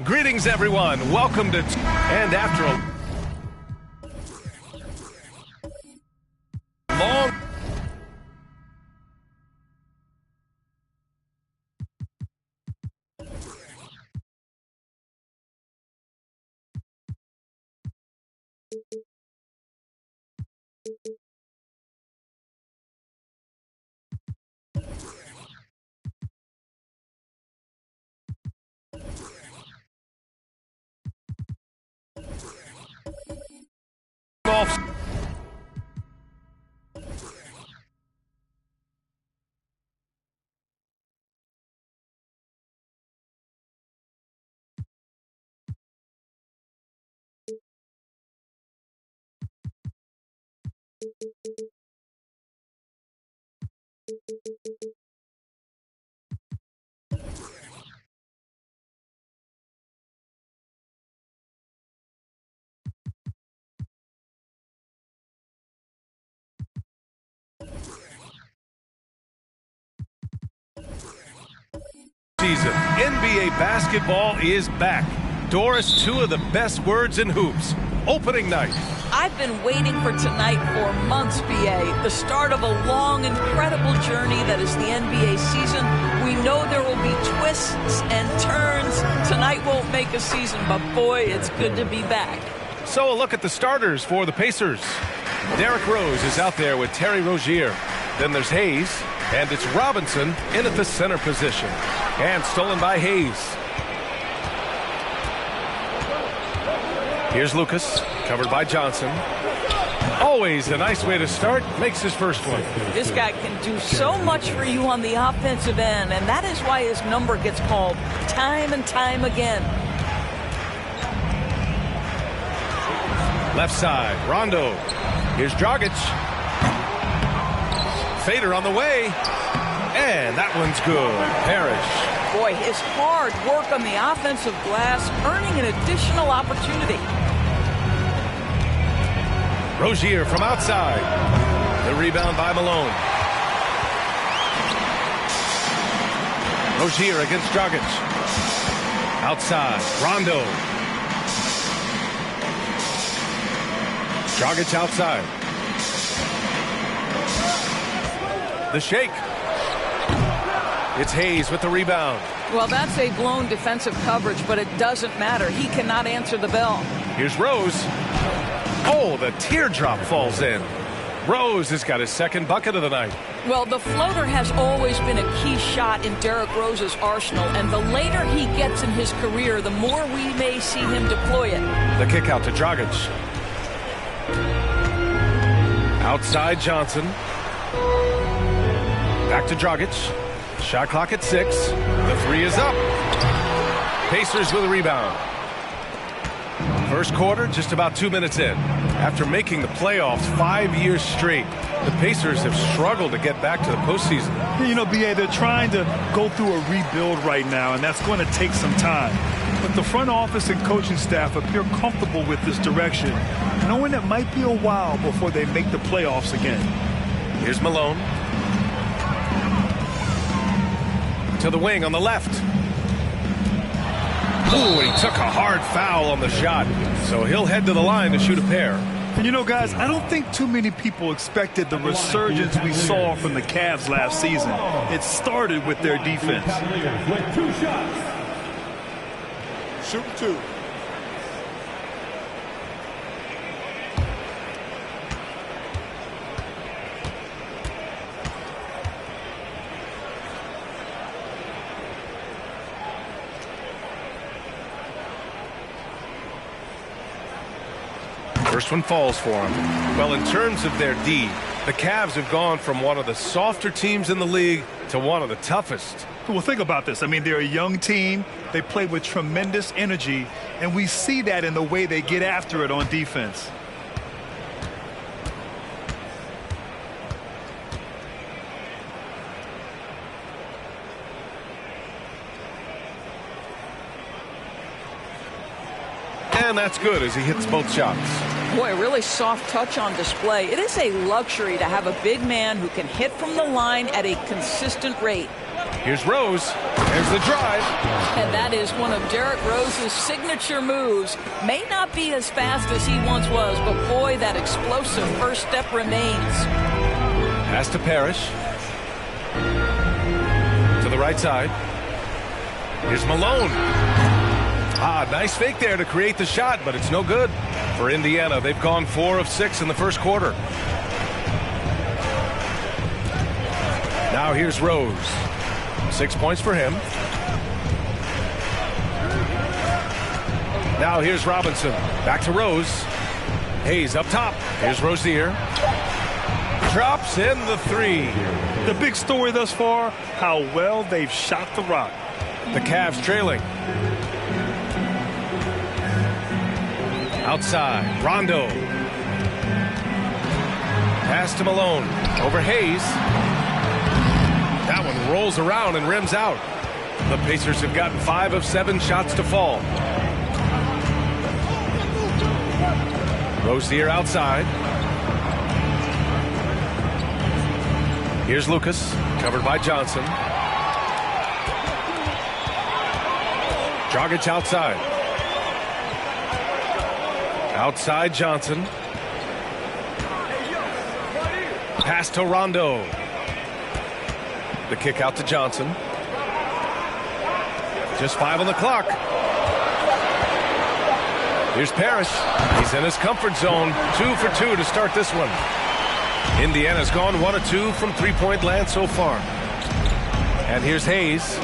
Speaker 11: Greetings, everyone. Welcome to... And after a long... off. Season. NBA basketball is back. Doris, two of the best words in hoops. Opening night.
Speaker 12: I've been waiting for tonight for months, BA. The start of a long, incredible journey that is the NBA season. We know there will be twists and turns. Tonight won't make a season, but boy, it's good to be back.
Speaker 11: So a look at the starters for the Pacers. Derrick Rose is out there with Terry Rozier. Then there's Hayes, and it's Robinson in at the center position. And stolen by Hayes. Here's Lucas, covered by Johnson. Always a nice way to start. Makes his first one.
Speaker 12: This guy can do so much for you on the offensive end, and that is why his number gets called time and time again.
Speaker 11: Left side, Rondo. Here's Dragic. Fader on the way. And that one's good. Parrish.
Speaker 12: Boy, his hard work on the offensive glass, earning an additional opportunity.
Speaker 11: Rozier from outside. The rebound by Malone. Rozier against Dragic. Outside, Rondo. Dragic outside. The shake. It's Hayes with the rebound.
Speaker 12: Well, that's a blown defensive coverage, but it doesn't matter. He cannot answer the bell.
Speaker 11: Here's Rose. Oh, the teardrop falls in. Rose has got his second bucket of the night.
Speaker 12: Well, the floater has always been a key shot in Derrick Rose's arsenal, and the later he gets in his career, the more we may see him deploy it.
Speaker 11: The kick out to Dragic. Outside Johnson. Back to Dragic. Shot clock at 6. The three is up. Pacers with a rebound. First quarter, just about 2 minutes in. After making the playoffs 5 years straight, the Pacers have struggled to get back to the postseason.
Speaker 13: You know, BA, they're trying to go through a rebuild right now, and that's going to take some time. But the front office and coaching staff appear comfortable with this direction, knowing it might be a while before they make the playoffs again.
Speaker 11: Here's Malone. To the wing on the left. Ooh, he took a hard foul on the shot, so he'll head to the line to shoot a pair.
Speaker 13: And you know, guys, I don't think too many people expected the resurgence we saw from the Cavs last season. It started with their defense.
Speaker 1: With 2 shots.
Speaker 2: Shoot 2.
Speaker 11: First one falls for him. Well, in terms of their D, the Cavs have gone from one of the softer teams in the league to one of the toughest.
Speaker 13: Well, think about this. I mean, they're a young team. They play with tremendous energy, and we see that in the way they get after it on defense.
Speaker 11: And that's good as he hits both shots.
Speaker 12: Boy, really soft touch on display. It is a luxury to have a big man who can hit from the line at a consistent rate.
Speaker 11: Here's Rose. There's the drive.
Speaker 12: And that is one of Derrick Rose's signature moves. May not be as fast as he once was, but boy, that explosive first step remains.
Speaker 11: Pass to Parrish. To the right side. Here's Malone. Nice fake there to create the shot, but it's no good for Indiana. They've gone 4 of 6 in the first quarter. Now here's Rose. 6 points for him. Now here's Robinson. Back to Rose. Hayes up top. Here's Rozier. Drops in the 3.
Speaker 13: The big story thus far, how well they've shot the rock.
Speaker 11: The Cavs trailing. Outside. Rondo. Pass to Malone. Over Hayes. That one rolls around and rims out. The Pacers have gotten 5 of 7 shots to fall. Rozier outside. Here's Lucas, covered by Johnson. Dragic outside. Outside Johnson. Pass to Rondo. The kick out to Johnson. Just 5 on the clock. Here's Parrish. He's in his comfort zone. 2 for 2 to start this one. Indiana's gone 1 of 2 from three-point land so far. And here's Hayes.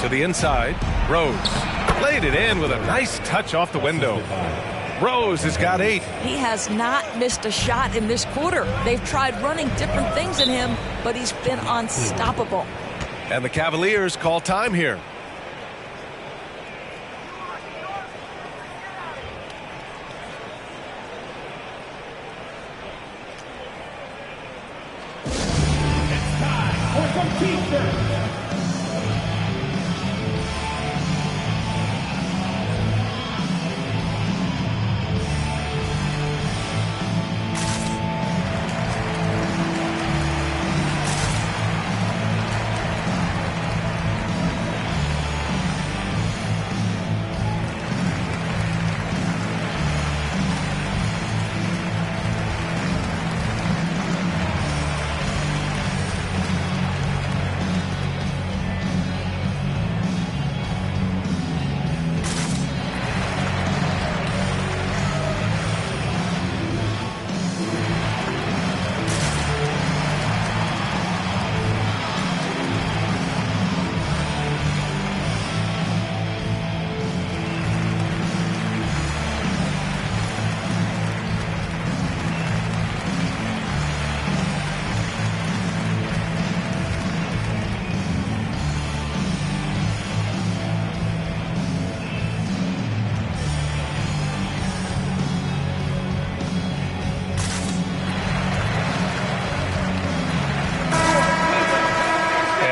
Speaker 11: To the inside. Rose. Played it in with a nice touch off the window. Rose has got 8.
Speaker 12: He has not missed a shot in this quarter. They've tried running different things at him, but he's been unstoppable.
Speaker 11: And the Cavaliers call time here.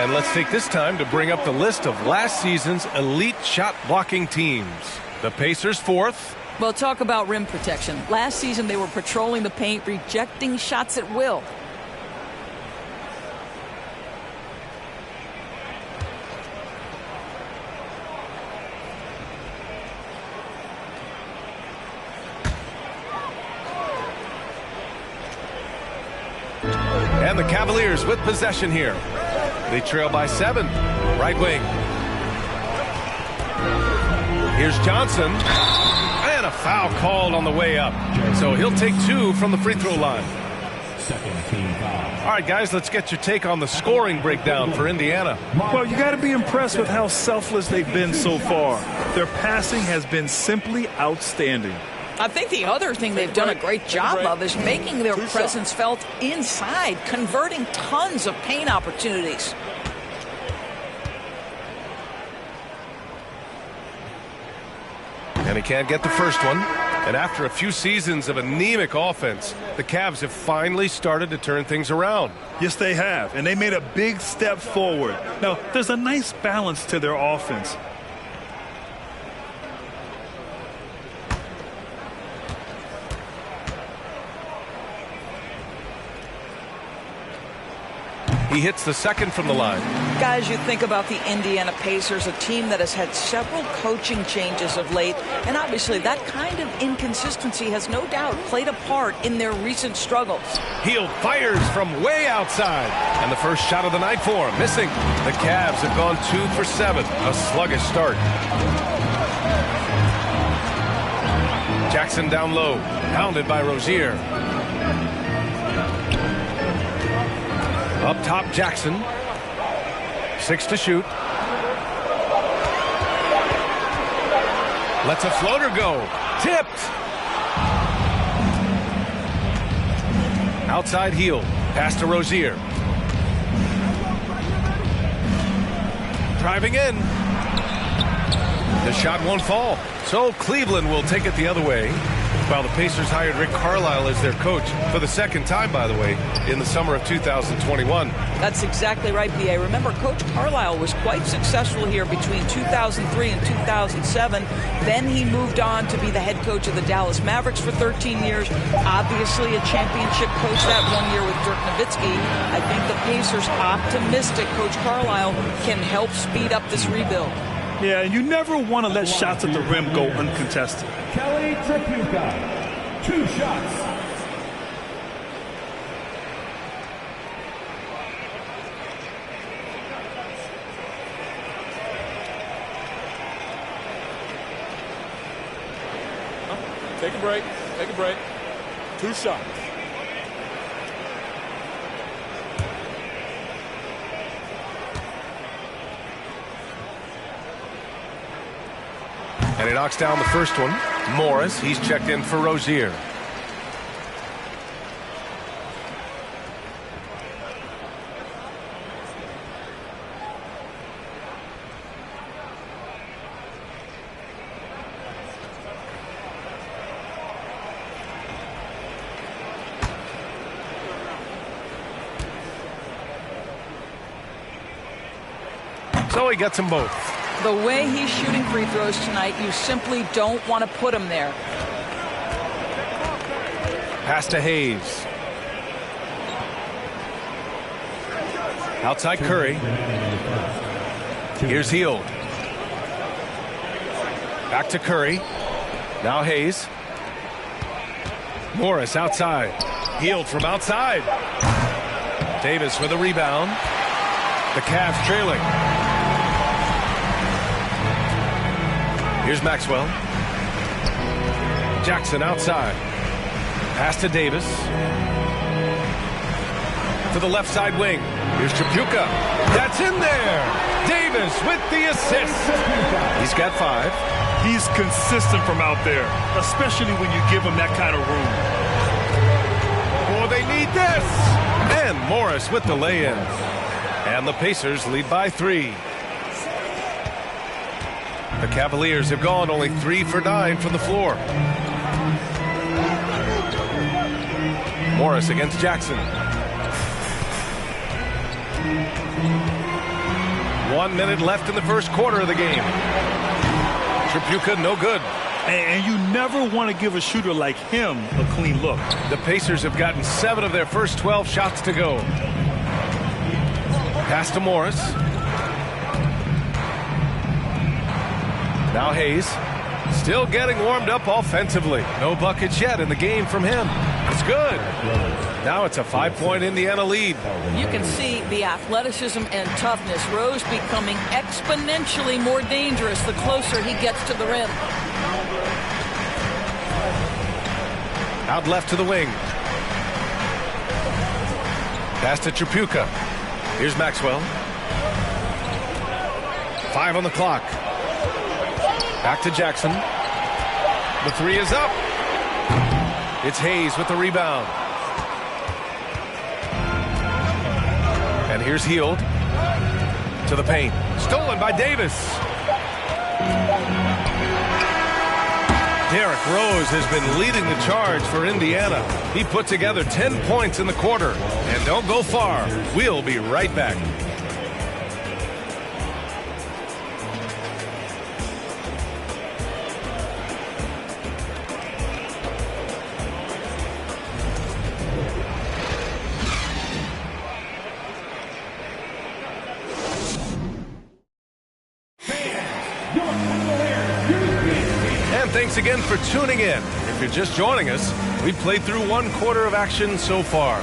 Speaker 11: Let's take this time to bring up the list of last season's elite shot blocking teams. The Pacers 4th.
Speaker 12: Well, talk about rim protection. Last season they were patrolling the paint, rejecting shots at will.
Speaker 11: And the Cavaliers with possession here. They trail by 7. Right wing. Here's Johnson. And a foul called on the way up. So he'll take 2 from the free throw line.
Speaker 1: Second team foul.
Speaker 11: All right, guys, let's get your take on the scoring breakdown for Indiana.
Speaker 13: Well, you got to be impressed with how selfless they've been so far. Their passing has been simply outstanding.
Speaker 12: I think the other thing they've done a great job of is making their presence felt inside, converting tons of paint opportunities.
Speaker 11: And he can't get the first one. And after a few seasons of anemic offense, the Cavs have finally started to turn things around.
Speaker 13: Yes, they have. And they made a big step forward. Now, there's a nice balance to their offense.
Speaker 11: He hits the second from the line.
Speaker 12: Guys, you think about the Indiana Pacers, a team that has had several coaching changes of late, and obviously that kind of inconsistency has no doubt played a part in their recent struggles.
Speaker 11: Hield fires from way outside, and the first shot of the night for him, missing. The Cavs have gone 2 for 7, a sluggish start. Jackson down low, pounded by Rozier. Up top, Jackson. 6 to shoot. Lets a floater go. Tipped. Outside Hield. Pass to Rozier. Driving in. The shot won't fall. So Cleveland will take it the other way. While the Pacers hired Rick Carlisle as their coach for the second time, by the way, in the summer of 2021.
Speaker 12: That's exactly right, P.A. Remember, Coach Carlisle was quite successful here between 2003 and 2007. Then he moved on to be the head coach of the Dallas Mavericks for 13 years. Obviously a championship coach that 1 year with Dirk Nowitzki. I think the Pacers optimistic Coach Carlisle can help speed up this rebuild.
Speaker 13: Yeah, and you never want to let shots at the rim go uncontested.
Speaker 1: Kelly Tripucka, 2 shots.
Speaker 8: Take a break. Take a break. 2 shots.
Speaker 11: And he knocks down the first one. Morris, he's checked in for Rozier. So he gets them both.
Speaker 12: The way he's shooting free throws tonight, you simply don't want to put him there.
Speaker 11: Pass to Hayes. Outside Curry. Here's Hield. Back to Curry. Now Hayes. Morris outside. Hield from outside. Davis with a rebound. The Cavs trailing. Here's Maxwell. Jackson outside. Pass to Davis. To the left side wing. Here's Tripucka. That's in there. Davis with the assist. He's got 5.
Speaker 13: He's consistent from out there, especially when you give him that kind of room.
Speaker 11: Oh, they need this. And Morris with the lay-in. And the Pacers lead by 3. The Cavaliers have gone only 3 for 9 from the floor. Morris against Jackson. 1 minute left in the first quarter of the game. Tripucka no good.
Speaker 13: And you never want to give a shooter like him a clean look.
Speaker 11: The Pacers have gotten 7 of their first 12 shots to go. Pass to Morris. Now Hayes, still getting warmed up offensively. No buckets yet in the game from him. It's good. Now it's a 5-point Indiana lead.
Speaker 12: You can see the athleticism and toughness. Rose becoming exponentially more dangerous the closer he gets to the rim.
Speaker 11: Out left to the wing. Pass to Tripucka. Here's Maxwell. 5 on the clock. Back to Jackson. The 3 is up. It's Hayes with the rebound. And here's Hield to the paint. Stolen by Davis. Derrick Rose has been leading the charge for Indiana. He put together 10 points in the quarter. And don't go far. We'll be right back. thanks again for tuning in. If you're just joining us, we've played through 1 quarter of action so far.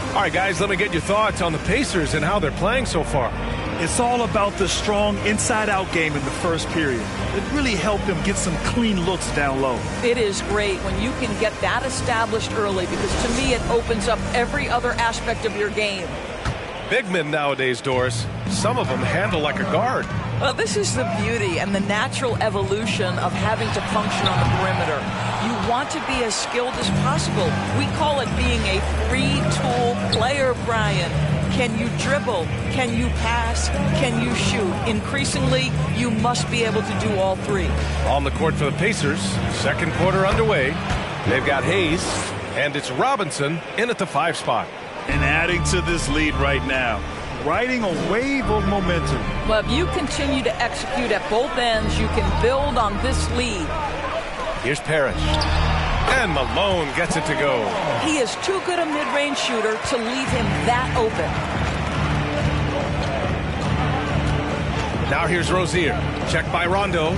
Speaker 11: All right, guys, let me get your thoughts on the Pacers and how they're playing so far.
Speaker 13: It's all about the strong inside-out game in the first period. It really helped them get some clean looks down low.
Speaker 12: It is great when you can get that established early, because to me it opens up every other aspect of your game.
Speaker 11: Big men nowadays, Doris, some of them handle like a guard.
Speaker 12: Well, this is the beauty and the natural evolution of having to function on the perimeter. You want to be as skilled as possible. We call it being a free-tool player, Brian. Can you dribble? Can you pass? Can you shoot? Increasingly, you must be able to do all three.
Speaker 11: On the court for the Pacers, second quarter underway. They've got Hayes, and it's Robinson in at the 5 spot.
Speaker 13: And adding to this lead right now, riding a wave of momentum.
Speaker 12: Well, if you continue to execute at both ends, you can build on this lead.
Speaker 11: Here's Parrish. And Malone gets it to go.
Speaker 12: He is too good a mid-range shooter to leave him that open.
Speaker 11: Now here's Rozier. Check by Rondo.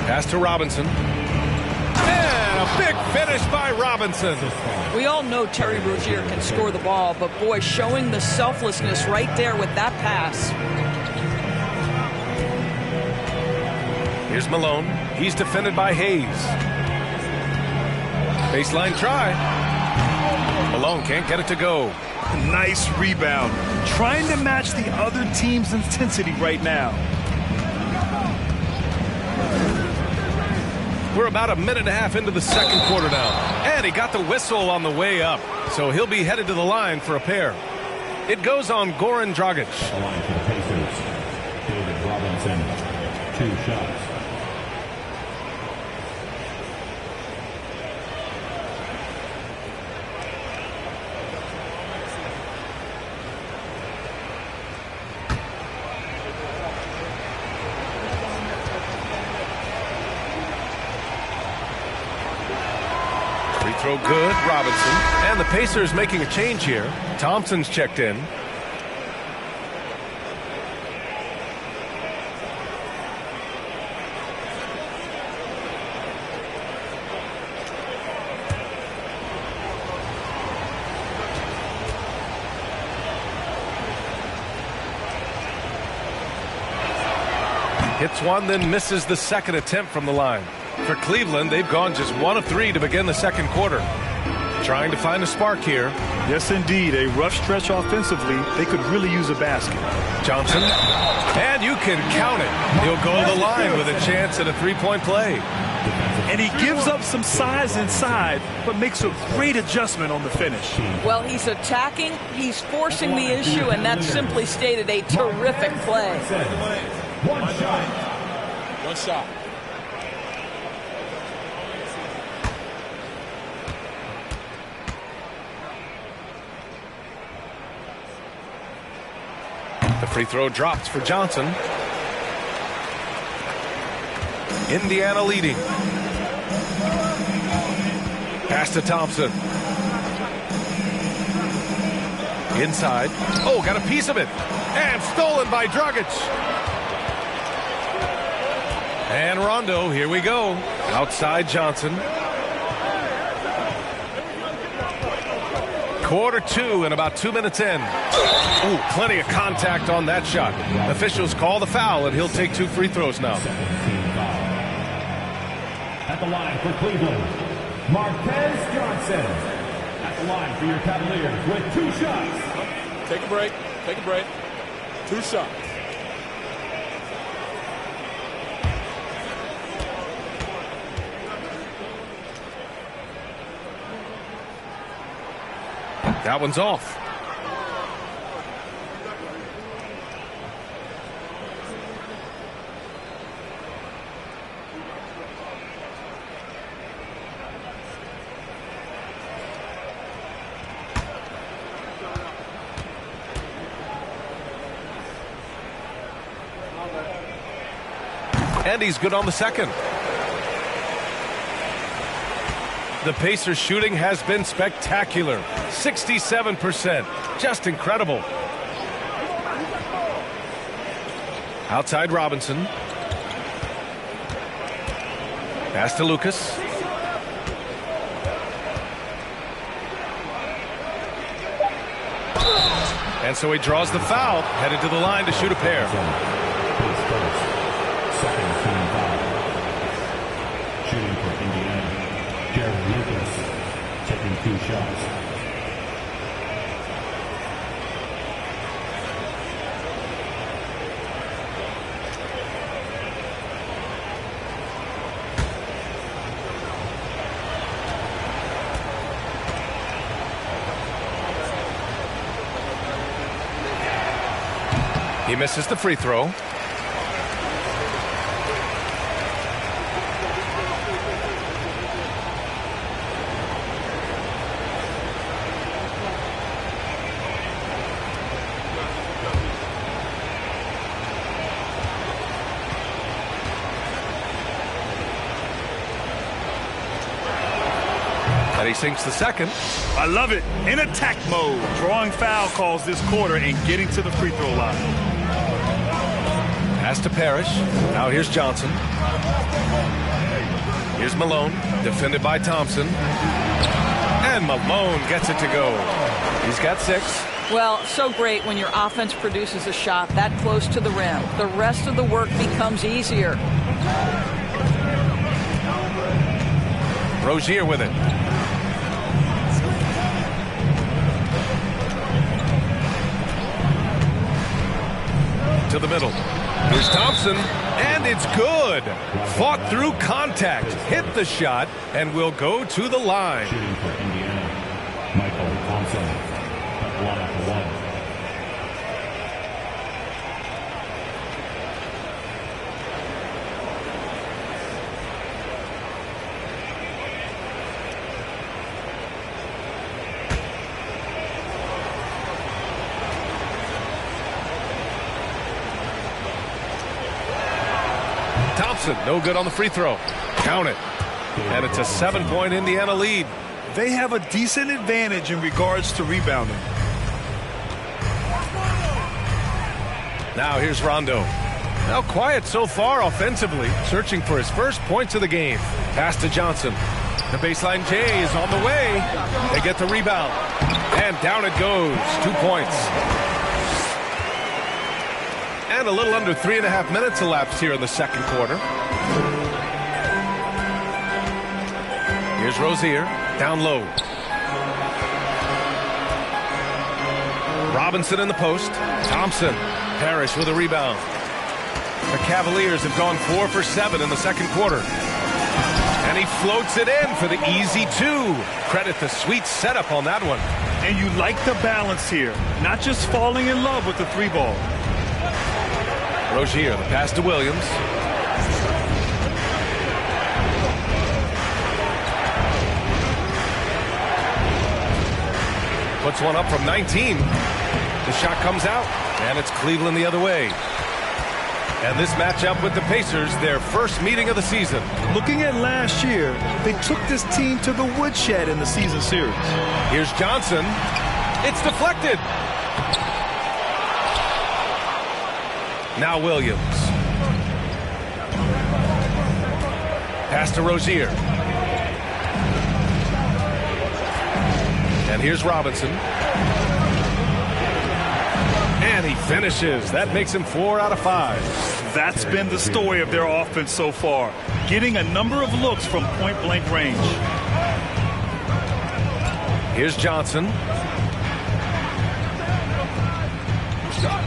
Speaker 11: Pass to Robinson. And a big finish by Robinson.
Speaker 12: We all know Terry Rozier can score the ball, but boy, showing the selflessness right there with that pass.
Speaker 11: Here's Malone. He's defended by Hayes. Baseline try. Malone can't get it to go.
Speaker 13: Nice rebound. Trying to match the other team's intensity right now.
Speaker 11: We're about a minute and a half into the second quarter now. And he got the whistle on the way up. So he'll be headed to the line for a pair. It goes on Goran Dragic.
Speaker 1: The line for the Pacers. David Robinson. 2 shots.
Speaker 11: Throw good, Robinson. And the Pacers making a change here. Thompson's checked in. Hits one, then misses the second attempt from the line. For Cleveland, they've gone just 1 of 3 to begin the second quarter. Trying to find a spark here.
Speaker 13: Yes, indeed. A rough stretch offensively. They could really use a basket.
Speaker 11: Johnson. And you can count it. He'll go to the line with a chance at a 3-point play.
Speaker 13: And he gives up some size inside, but makes a great adjustment on the finish.
Speaker 12: Well, he's attacking, he's forcing the issue, and that's simply stated a terrific play.
Speaker 1: 1 shot.
Speaker 4: 1 shot.
Speaker 11: The free throw drops for Johnson. Indiana leading. Pass to Thompson. Inside. Oh, got a piece of it. And stolen by Dragic. And Rondo, here we go. Outside Johnson. Quarter 2 and about 2 minutes in. Ooh, plenty of contact on that shot. Officials call the foul, and he'll take 2 free throws now.
Speaker 1: At the line for Cleveland, Marquez Johnson. At the line for your Cavaliers with 2 shots.
Speaker 4: Take a break. Take a break. 2 shots.
Speaker 11: That one's off. And he's good on the second. The Pacers shooting has been spectacular. 67%. Just incredible. Outside Robinson. Pass to Lucas. And so he draws the foul, headed to the line to shoot a pair.
Speaker 1: Second team foul. Shooting for Indiana, Jared Lucas, taking 2 shots.
Speaker 11: He misses the free throw. And he sinks the second.
Speaker 13: I love it. In attack mode. Drawing foul calls this quarter and getting to the free throw line.
Speaker 11: Pass to Parrish. Now here's Johnson. Here's Malone. Defended by Thompson. And Malone gets it to go. He's got 6.
Speaker 12: Well, so great when your offense produces a shot that close to the rim. The rest of the work becomes easier.
Speaker 11: Rozier with it. To the middle. Here's Thompson, and it's good. Fought through contact, hit the shot, and will go to the line.
Speaker 1: Shooting for Indiana, Michael Thompson at the line for 1.
Speaker 11: Thompson, no good on the free throw. Count it. And it's a 7-point Indiana lead.
Speaker 13: They have a decent advantage in regards to rebounding.
Speaker 11: Now here's Rondo. Now quiet so far offensively, searching for his first points of the game. Pass to Johnson. The baseline J is on the way. They get the rebound. And down it goes. 2 points. And a little under 3.5 minutes elapsed here in the second quarter. Here's Rozier, down low. Robinson in the post. Thompson, Parrish with a rebound. The Cavaliers have gone 4 for 7 in the second quarter. And he floats it in for the easy 2. Credit the sweet setup on that one.
Speaker 13: And you like the balance here, not just falling in love with the 3-ball.
Speaker 11: Rozier, the pass to Williams. Puts one up from 19. The shot comes out, and it's Cleveland the other way. And this matchup with the Pacers, their first meeting of the season.
Speaker 13: Looking at last year, they took this team to the woodshed in the season series.
Speaker 11: Here's Johnson. It's deflected. Now Williams. Pass to Rozier. And here's Robinson. And he finishes. That makes him 4 out of 5.
Speaker 13: That's been the story of their offense so far. Getting a number of looks from point-blank range.
Speaker 11: Here's Johnson.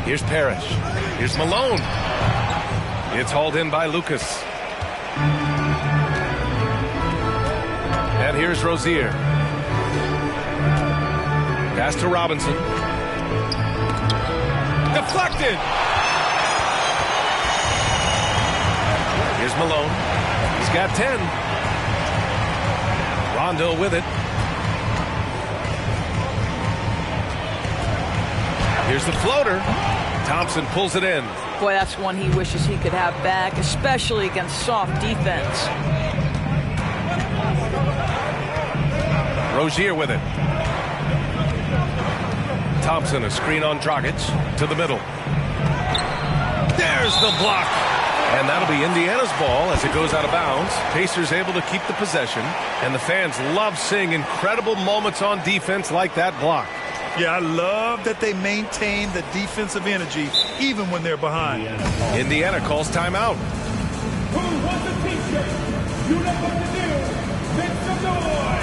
Speaker 11: Here's Parrish. Here's Malone. It's hauled in by Lucas. And here's Rozier. Pass to Robinson. Deflected. Here's Malone. He's got 10. Rondo with it. Here's the floater. Thompson pulls it in.
Speaker 12: Boy, that's one he wishes he could have back, especially against soft defense.
Speaker 11: Rozier with it. Thompson, a screen on Dragic to the middle. There's the block. And that'll be Indiana's ball as it goes out of bounds. Pacers able to keep the possession. And the fans love seeing incredible moments on defense like that block.
Speaker 13: Yeah, I love that they maintain the defensive energy even when they're behind.
Speaker 11: Indiana calls timeout.
Speaker 1: Who wants a t-shirt? You know what to do. Make some noise.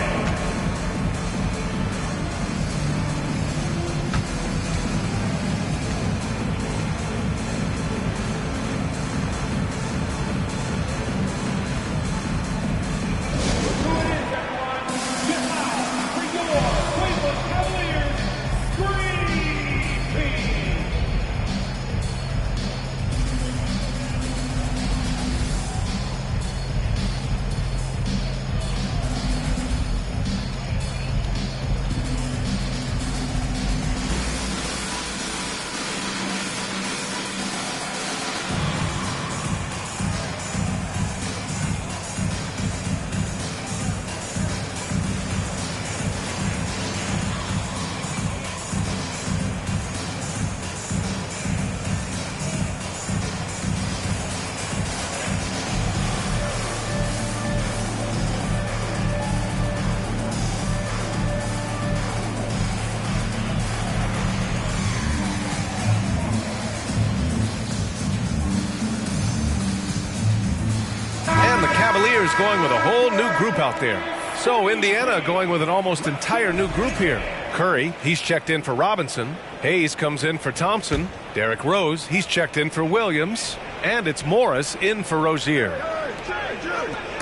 Speaker 11: Cavaliers going with a whole new group out there. So Indiana going with an almost entire new group here. Curry, he's checked in for Robinson. Hayes comes in for Thompson. Derrick Rose, he's checked in for Williams. And it's Morris in for Rozier.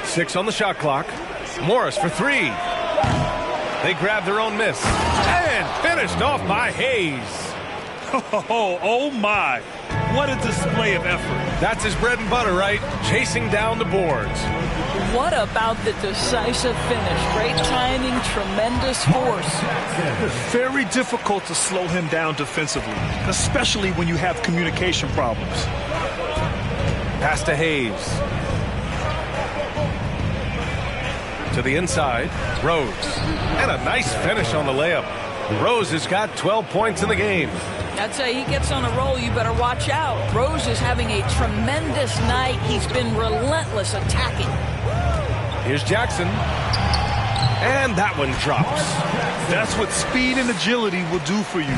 Speaker 11: 6 on the shot clock. Morris for 3. They grab their own miss. And finished off by Hayes.
Speaker 13: Oh my. What a display of effort.
Speaker 11: That's his bread and butter, right? Chasing down the boards.
Speaker 12: What about the decisive finish? Great timing, tremendous force.
Speaker 13: Very difficult to slow him down defensively, especially when you have communication problems.
Speaker 11: Pass to Hayes. To the inside, Rose. And a nice finish on the layup. Rose has got 12 points in the game.
Speaker 12: I'd say he gets on a roll, you better watch out. Rose is having a tremendous night. He's been relentless attacking.
Speaker 11: Here's Jackson. And that one drops.
Speaker 13: That's what speed and agility will do for you.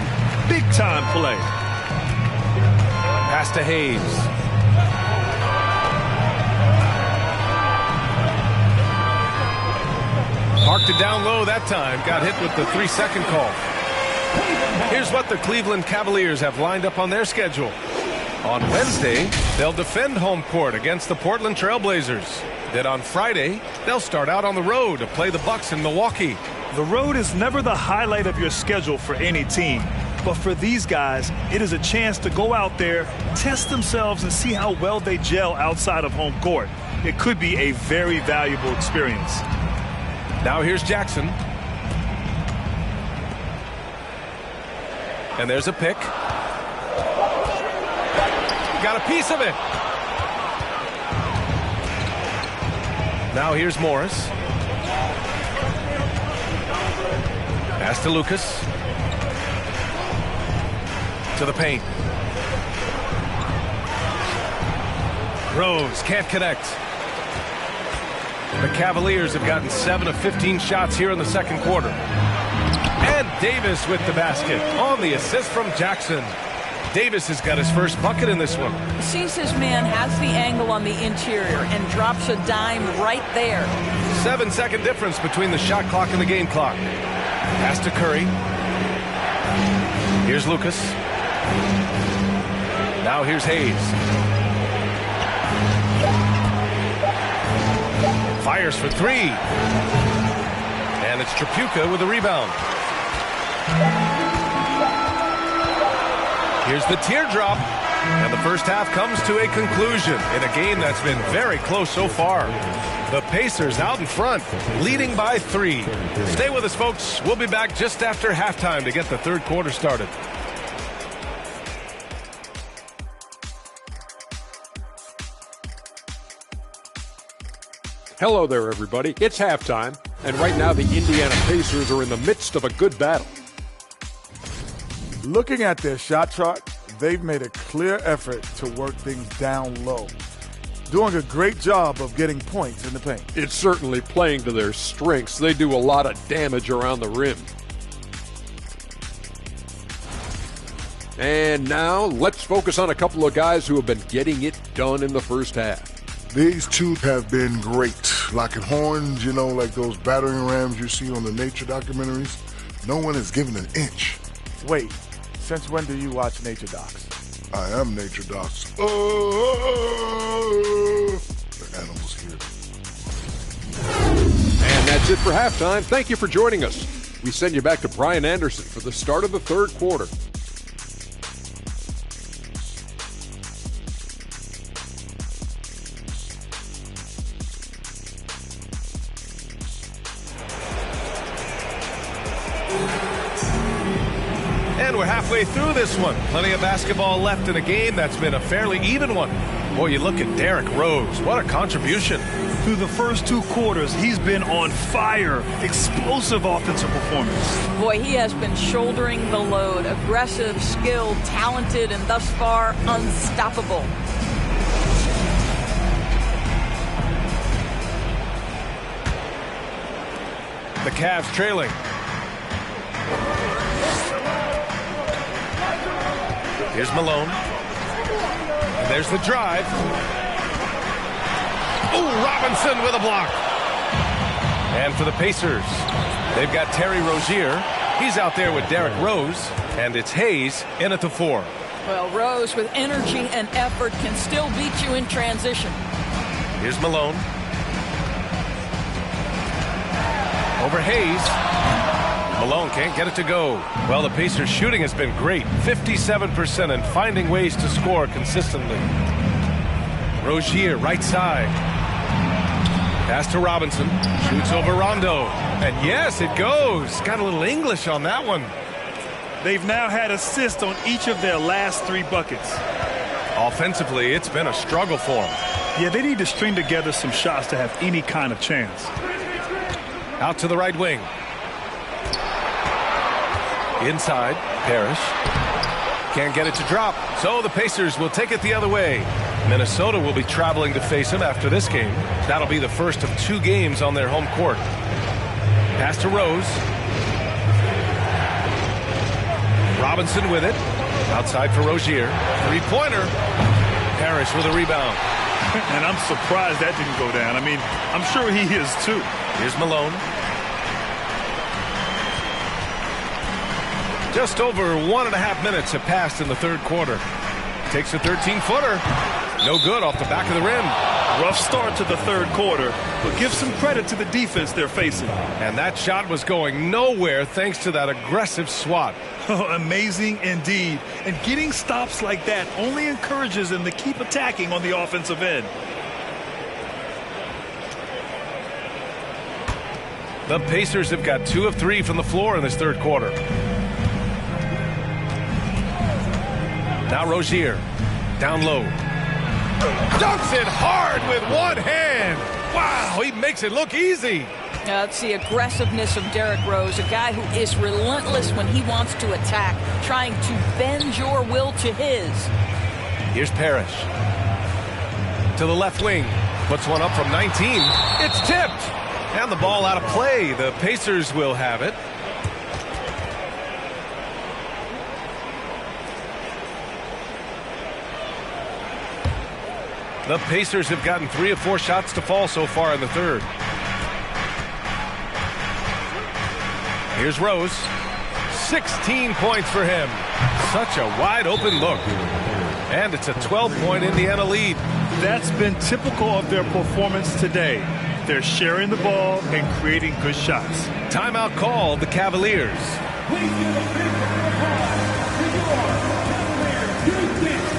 Speaker 13: Big time play.
Speaker 11: Pass to Hayes. Parked it down low that time. Got hit with the 3-second call. Here's what the Cleveland Cavaliers have lined up on their schedule. On Wednesday, they'll defend home court against the Portland Trail Blazers. Then on Friday, they'll start out on the road to play the Bucks in Milwaukee.
Speaker 13: The road is never the highlight of your schedule for any team. But for these guys, it is a chance to go out there, test themselves, and see how well they gel outside of home court. It could be a very valuable experience.
Speaker 11: Now here's Jackson. And there's a pick. Got a piece of it. Now here's Morris. Pass to Lucas. To the paint. Rose can't connect. The Cavaliers have gotten 7 of 15 shots here in the second quarter. And Davis with the basket on the assist from Jackson. Davis has got his first bucket in this one.
Speaker 12: Sees his man, has the angle on the interior, and drops a dime right there.
Speaker 11: 7-second difference between the shot clock and the game clock. Pass to Curry. Here's Lucas. Now here's Hayes. Fires for 3. And it's Tripucka with the rebound. Here's the teardrop. And the first half comes to a conclusion in a game that's been very close so far. The Pacers out in front, leading by 3. Stay with us, folks. We'll be back just after halftime to get the third quarter started.
Speaker 8: Hello there, everybody. It's halftime, and right now the Indiana Pacers are in the midst of a good battle.
Speaker 7: Looking at their shot chart, they've made a clear effort to work things down low. doing a great job of getting points in the paint.
Speaker 8: It's certainly playing to their strengths. They do a lot of damage around the rim. And now let's focus on a couple of guys who have been getting it done in the first half.
Speaker 9: These two have been great. Locking horns, you know, like those battering rams you see on the nature documentaries. No one is given an inch.
Speaker 7: Wait, since when do you watch nature docs?
Speaker 9: I am nature docs. The animals here.
Speaker 8: And that's it for halftime. Thank you for joining us. We send you back to Brian Anderson for the start of the third quarter.
Speaker 11: And we're halfway through this one. Plenty of basketball left in a game that's been a fairly even one. Boy, you look at Derrick Rose. What a contribution.
Speaker 13: Through the first 2 quarters, he's been on fire. Explosive offensive performance.
Speaker 12: Boy, he has been shouldering the load. Aggressive, skilled, talented, and thus far unstoppable.
Speaker 11: The Cavs trailing. Here's Malone. And there's the drive. Ooh, Robinson with a block. And for the Pacers, they've got Terry Rozier. He's out there with Derrick Rose. And it's Hayes in at the 4.
Speaker 12: Well, Rose with energy and effort can still beat you in transition.
Speaker 11: Here's Malone. Over Hayes. Malone can't get it to go. Well, the Pacers' shooting has been great. 57% and finding ways to score consistently. Rozier, right side. Pass to Robinson. Shoots over Rondo. And yes, it goes. Got a little English on that one.
Speaker 13: They've now had assists on each of their last 3 buckets.
Speaker 11: Offensively, it's been a struggle for them.
Speaker 13: Yeah, they need to string together some shots to have any kind of chance.
Speaker 11: Out to the right wing. Inside, Parrish. Can't get it to drop, so the Pacers will take it the other way. Minnesota will be traveling to face him after this game. That'll be the first of 2 games on their home court. Pass to Rose. Robinson with it. Outside for Rozier. 3-pointer. Parrish with a rebound.
Speaker 13: And I'm surprised that didn't go down. I mean, I'm sure he is too.
Speaker 11: Here's Malone. Just over 1.5 minutes have passed in the third quarter. Takes a 13-footer. No good off the back of the rim.
Speaker 13: Rough start to the third quarter, but give some credit to the defense they're facing.
Speaker 11: And that shot was going nowhere thanks to that aggressive swat.
Speaker 13: Oh, amazing indeed. And getting stops like that only encourages them to keep attacking on the offensive end.
Speaker 11: The Pacers have got 2 of 3 from the floor in this third quarter. Now Rozier, down low. Dunks it hard with one hand. Wow, he makes it look easy.
Speaker 12: It's the aggressiveness of Derrick Rose, a guy who is relentless when he wants to attack, trying to bend your will to his.
Speaker 11: Here's Parrish. To the left wing. Puts one up from 19. It's tipped. And the ball out of play. The Pacers will have it. The Pacers have gotten 3 of 4 shots to fall so far in the third. Here's Rose. 16 points for him. Such a wide open look. And it's a 12-point Indiana lead.
Speaker 13: That's been typical of their performance today. They're sharing the ball and creating good shots.
Speaker 11: Timeout called the Cavaliers.
Speaker 1: Please give a big round of applause to your Cavaliers.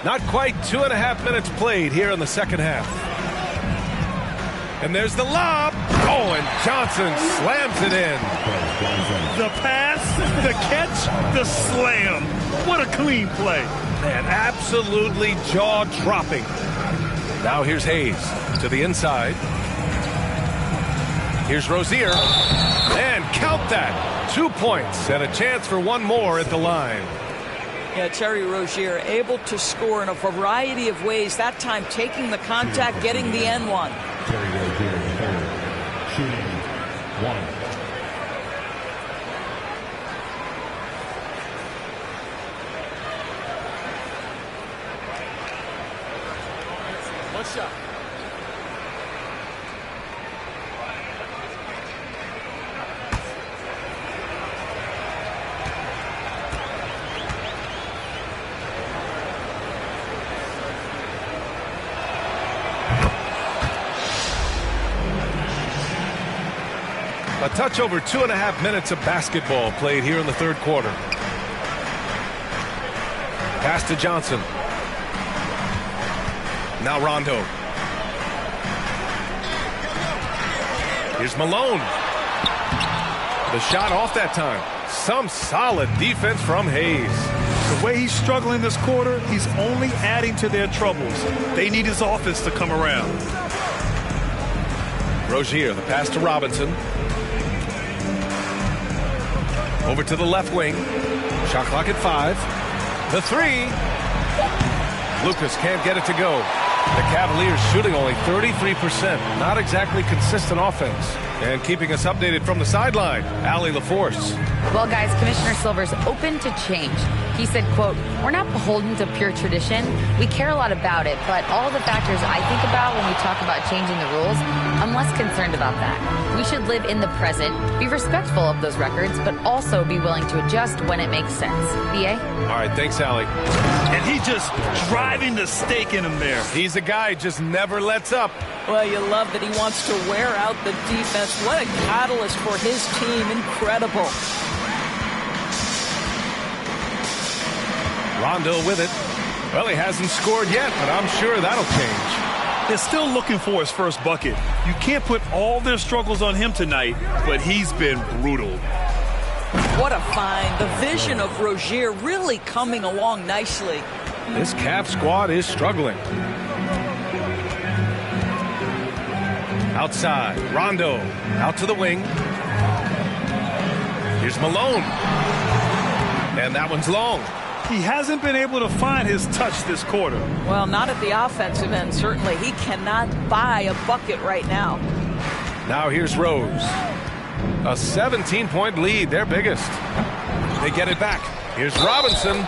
Speaker 11: Not quite 2.5 minutes played here in the second half. And there's the lob. Oh, and Johnson slams it in.
Speaker 13: The pass, the catch, the slam. What a clean play.
Speaker 11: Man, absolutely jaw-dropping. Now here's Hayes to the inside. Here's Rozier. And count that. 2 points and a chance for one more at the line.
Speaker 12: Yeah, Terry Rozier able to score in a variety of ways. That time taking the contact, getting the N1.
Speaker 1: Terry Rozier, shooting 1.
Speaker 11: One shot. A touch over 2.5 minutes of basketball played here in the third quarter. Pass to Johnson. Now Rondo. Here's Malone. The shot off that time. Some solid defense from Hayes.
Speaker 13: The way he's struggling this quarter, he's only adding to their troubles. They need his offense to come around.
Speaker 11: Rozier, the pass to Robinson. Over to the left wing. Shot clock at 5. The 3. Lucas can't get it to go. The Cavaliers shooting only 33%. Not exactly consistent offense. And keeping us updated from the sideline, Allie LaForce.
Speaker 14: Well, guys, Commissioner Silver's open to change. He said, quote, "We're not beholden to pure tradition. We care a lot about it, but all the factors I think about when we talk about changing the rules, I'm less concerned about that. We should live in the present, be respectful of those records, but also be willing to adjust when it makes sense." BA?
Speaker 11: All right, thanks, Allie.
Speaker 13: And he just driving the stake in him there.
Speaker 11: He's a guy just never lets up.
Speaker 12: Well, you love that he wants to wear out the defense. What a catalyst for his team. Incredible.
Speaker 11: Rondo with it. Well, he hasn't scored yet, but I'm sure that'll change.
Speaker 13: They're still looking for his first bucket. You can't put all their struggles on him tonight, but he's been brutal.
Speaker 12: What a find. The vision of Rozier really coming along nicely.
Speaker 11: This Cavs squad is struggling. Outside, Rondo out to the wing. Here's Malone. And that one's long.
Speaker 13: He hasn't been able to find his touch this quarter.
Speaker 12: Well, not at the offensive end, certainly. He cannot buy a bucket right now.
Speaker 11: Now here's Rose. A 17-point lead, their biggest. They get it back. Here's Robinson.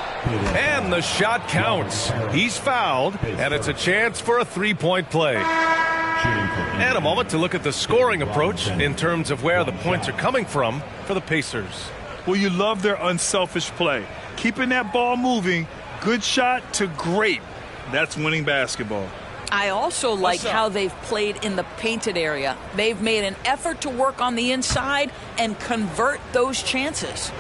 Speaker 11: And the shot counts. He's fouled, and it's a chance for a three-point play. And a moment to look at the scoring approach in terms of where the points are coming from for the Pacers.
Speaker 13: Well, you love their unselfish play. Keeping that ball moving, good shot to great. That's winning basketball.
Speaker 12: I also like how they've played in the painted area. They've made an effort to work on the inside and convert those chances.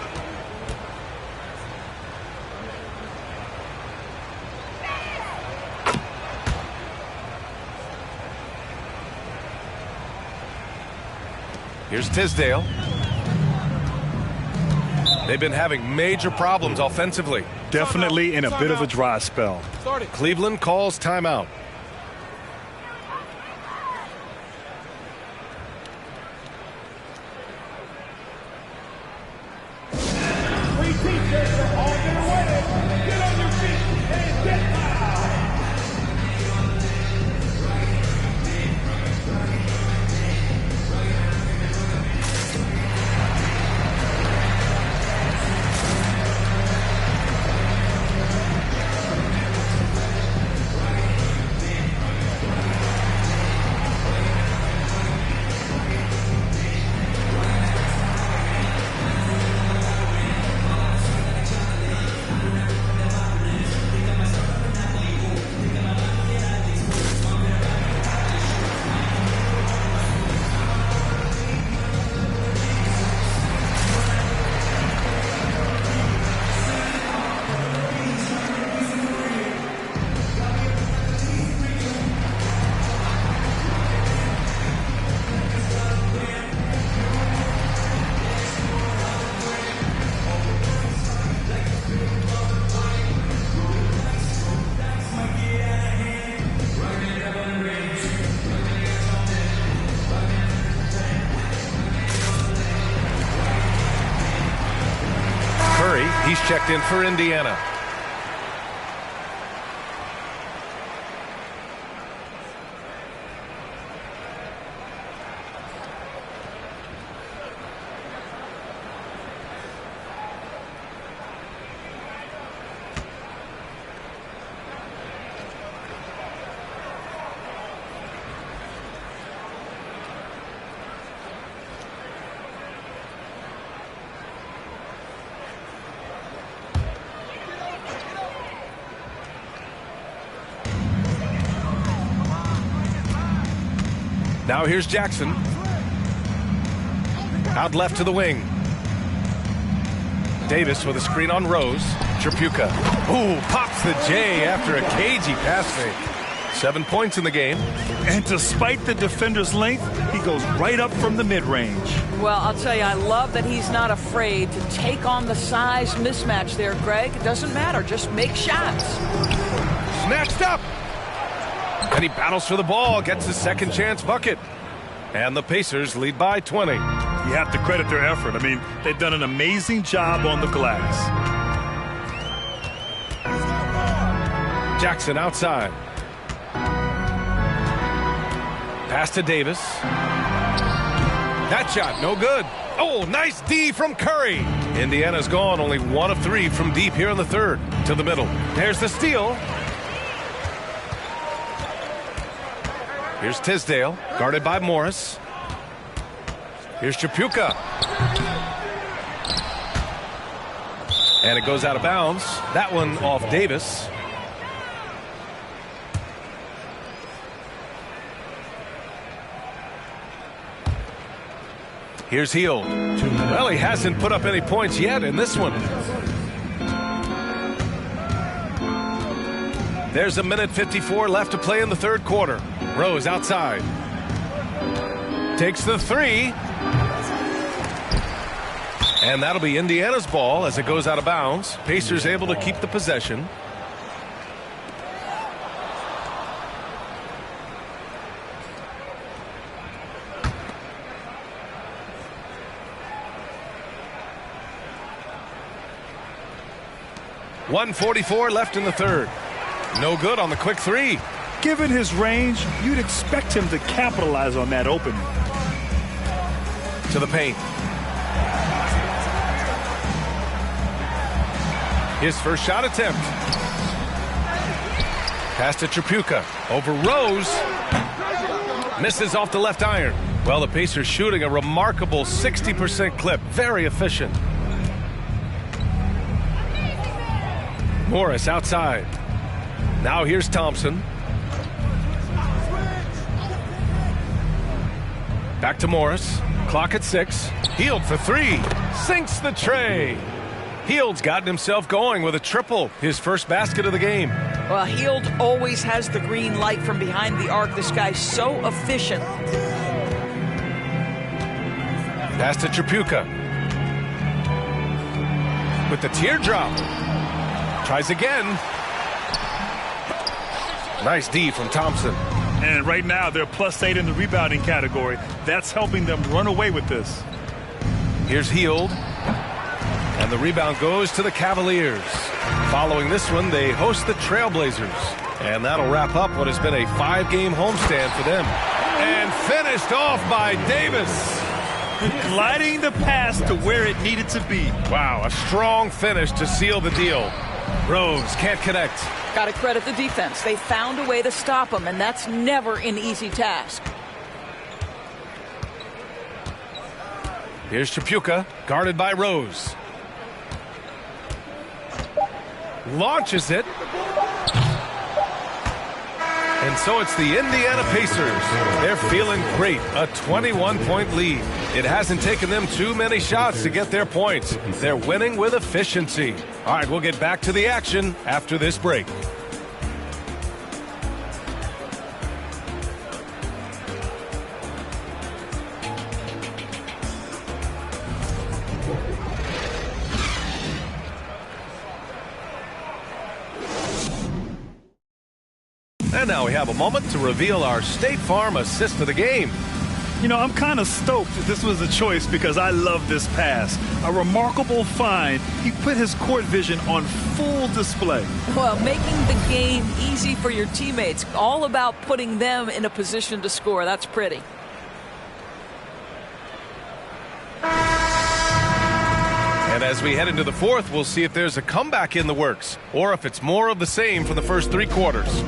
Speaker 11: Here's Tisdale. They've been having major problems offensively.
Speaker 13: Definitely in a bit of a dry spell.
Speaker 11: Cleveland calls timeout. checked in for Indiana. Now here's Jackson. Out left to the wing. Davis with a screen on Rose. Tripucka. Ooh, pops the J after a cagey pass fake. 7 points in the game.
Speaker 13: And despite the defender's length, he goes right up from the mid-range.
Speaker 12: Well, I'll tell you, I love that he's not afraid to take on the size mismatch there, Greg. It doesn't matter. Just make shots.
Speaker 11: Snatched up. And he battles for the ball, gets his second chance bucket. And the Pacers lead by 20.
Speaker 13: You have to credit their effort. I mean, they've done an amazing job on the glass.
Speaker 11: Jackson outside. Pass to Davis. That shot, no good. Oh, nice D from Curry. Indiana's gone only 1 of 3 from deep here in the third. To the middle. There's the steal. Here's Tisdale, guarded by Morris. Here's Tripucka. And it goes out of bounds. That one off Davis. Here's Hield. Well, he hasn't put up any points yet in this one. There's a minute 54 left to play in the third quarter. Rose outside. Takes the three. And that'll be Indiana's ball as it goes out of bounds. Pacers able to keep the possession. .144 left in the third. No good on the quick three.
Speaker 13: Given his range, you'd expect him to capitalize on that opening.
Speaker 11: To the paint. His first shot attempt. Pass to Tripucka. Over Rose. Misses off the left iron. Well, the Pacers shooting a remarkable 60% clip. Very efficient. Morris outside. Now here's Thompson. Back to Morris. Clock at 6. Hield for three. Sinks the tray. Hield's gotten himself going with a triple. His first basket of the game.
Speaker 12: Well, Hield always has the green light from behind the arc. This guy's so efficient.
Speaker 11: Pass to Tripucka. With the teardrop. Tries again. Nice D from Thompson.
Speaker 13: And right now, they're +8 in the rebounding category. That's helping them run away with this.
Speaker 11: Here's Hield. And the rebound goes to the Cavaliers. Following this one, they host the Trailblazers. And that'll wrap up what has been a 5-game homestand for them. And finished off by Davis.
Speaker 13: Gliding the pass to where it needed to be.
Speaker 11: Wow, a strong finish to seal the deal. Rose can't connect.
Speaker 12: Got to credit the defense. They found a way to stop him, and that's never an easy task.
Speaker 11: Here's Tripucka, guarded by Rose. Launches it. And so it's the Indiana Pacers. They're feeling great. A 21-point lead. It hasn't taken them too many shots to get their points. They're winning with efficiency. All right, we'll get back to the action after this break. And now we have a moment to reveal our State Farm assist of the game.
Speaker 13: You know, I'm kind of stoked that this was a choice because I love this pass. A remarkable find. He put his court vision on full display.
Speaker 12: Well, making the game easy for your teammates. All about putting them in a position to score. That's pretty.
Speaker 11: And as we head into the fourth, we'll see if there's a comeback in the works or if it's more of the same from the first 3 quarters.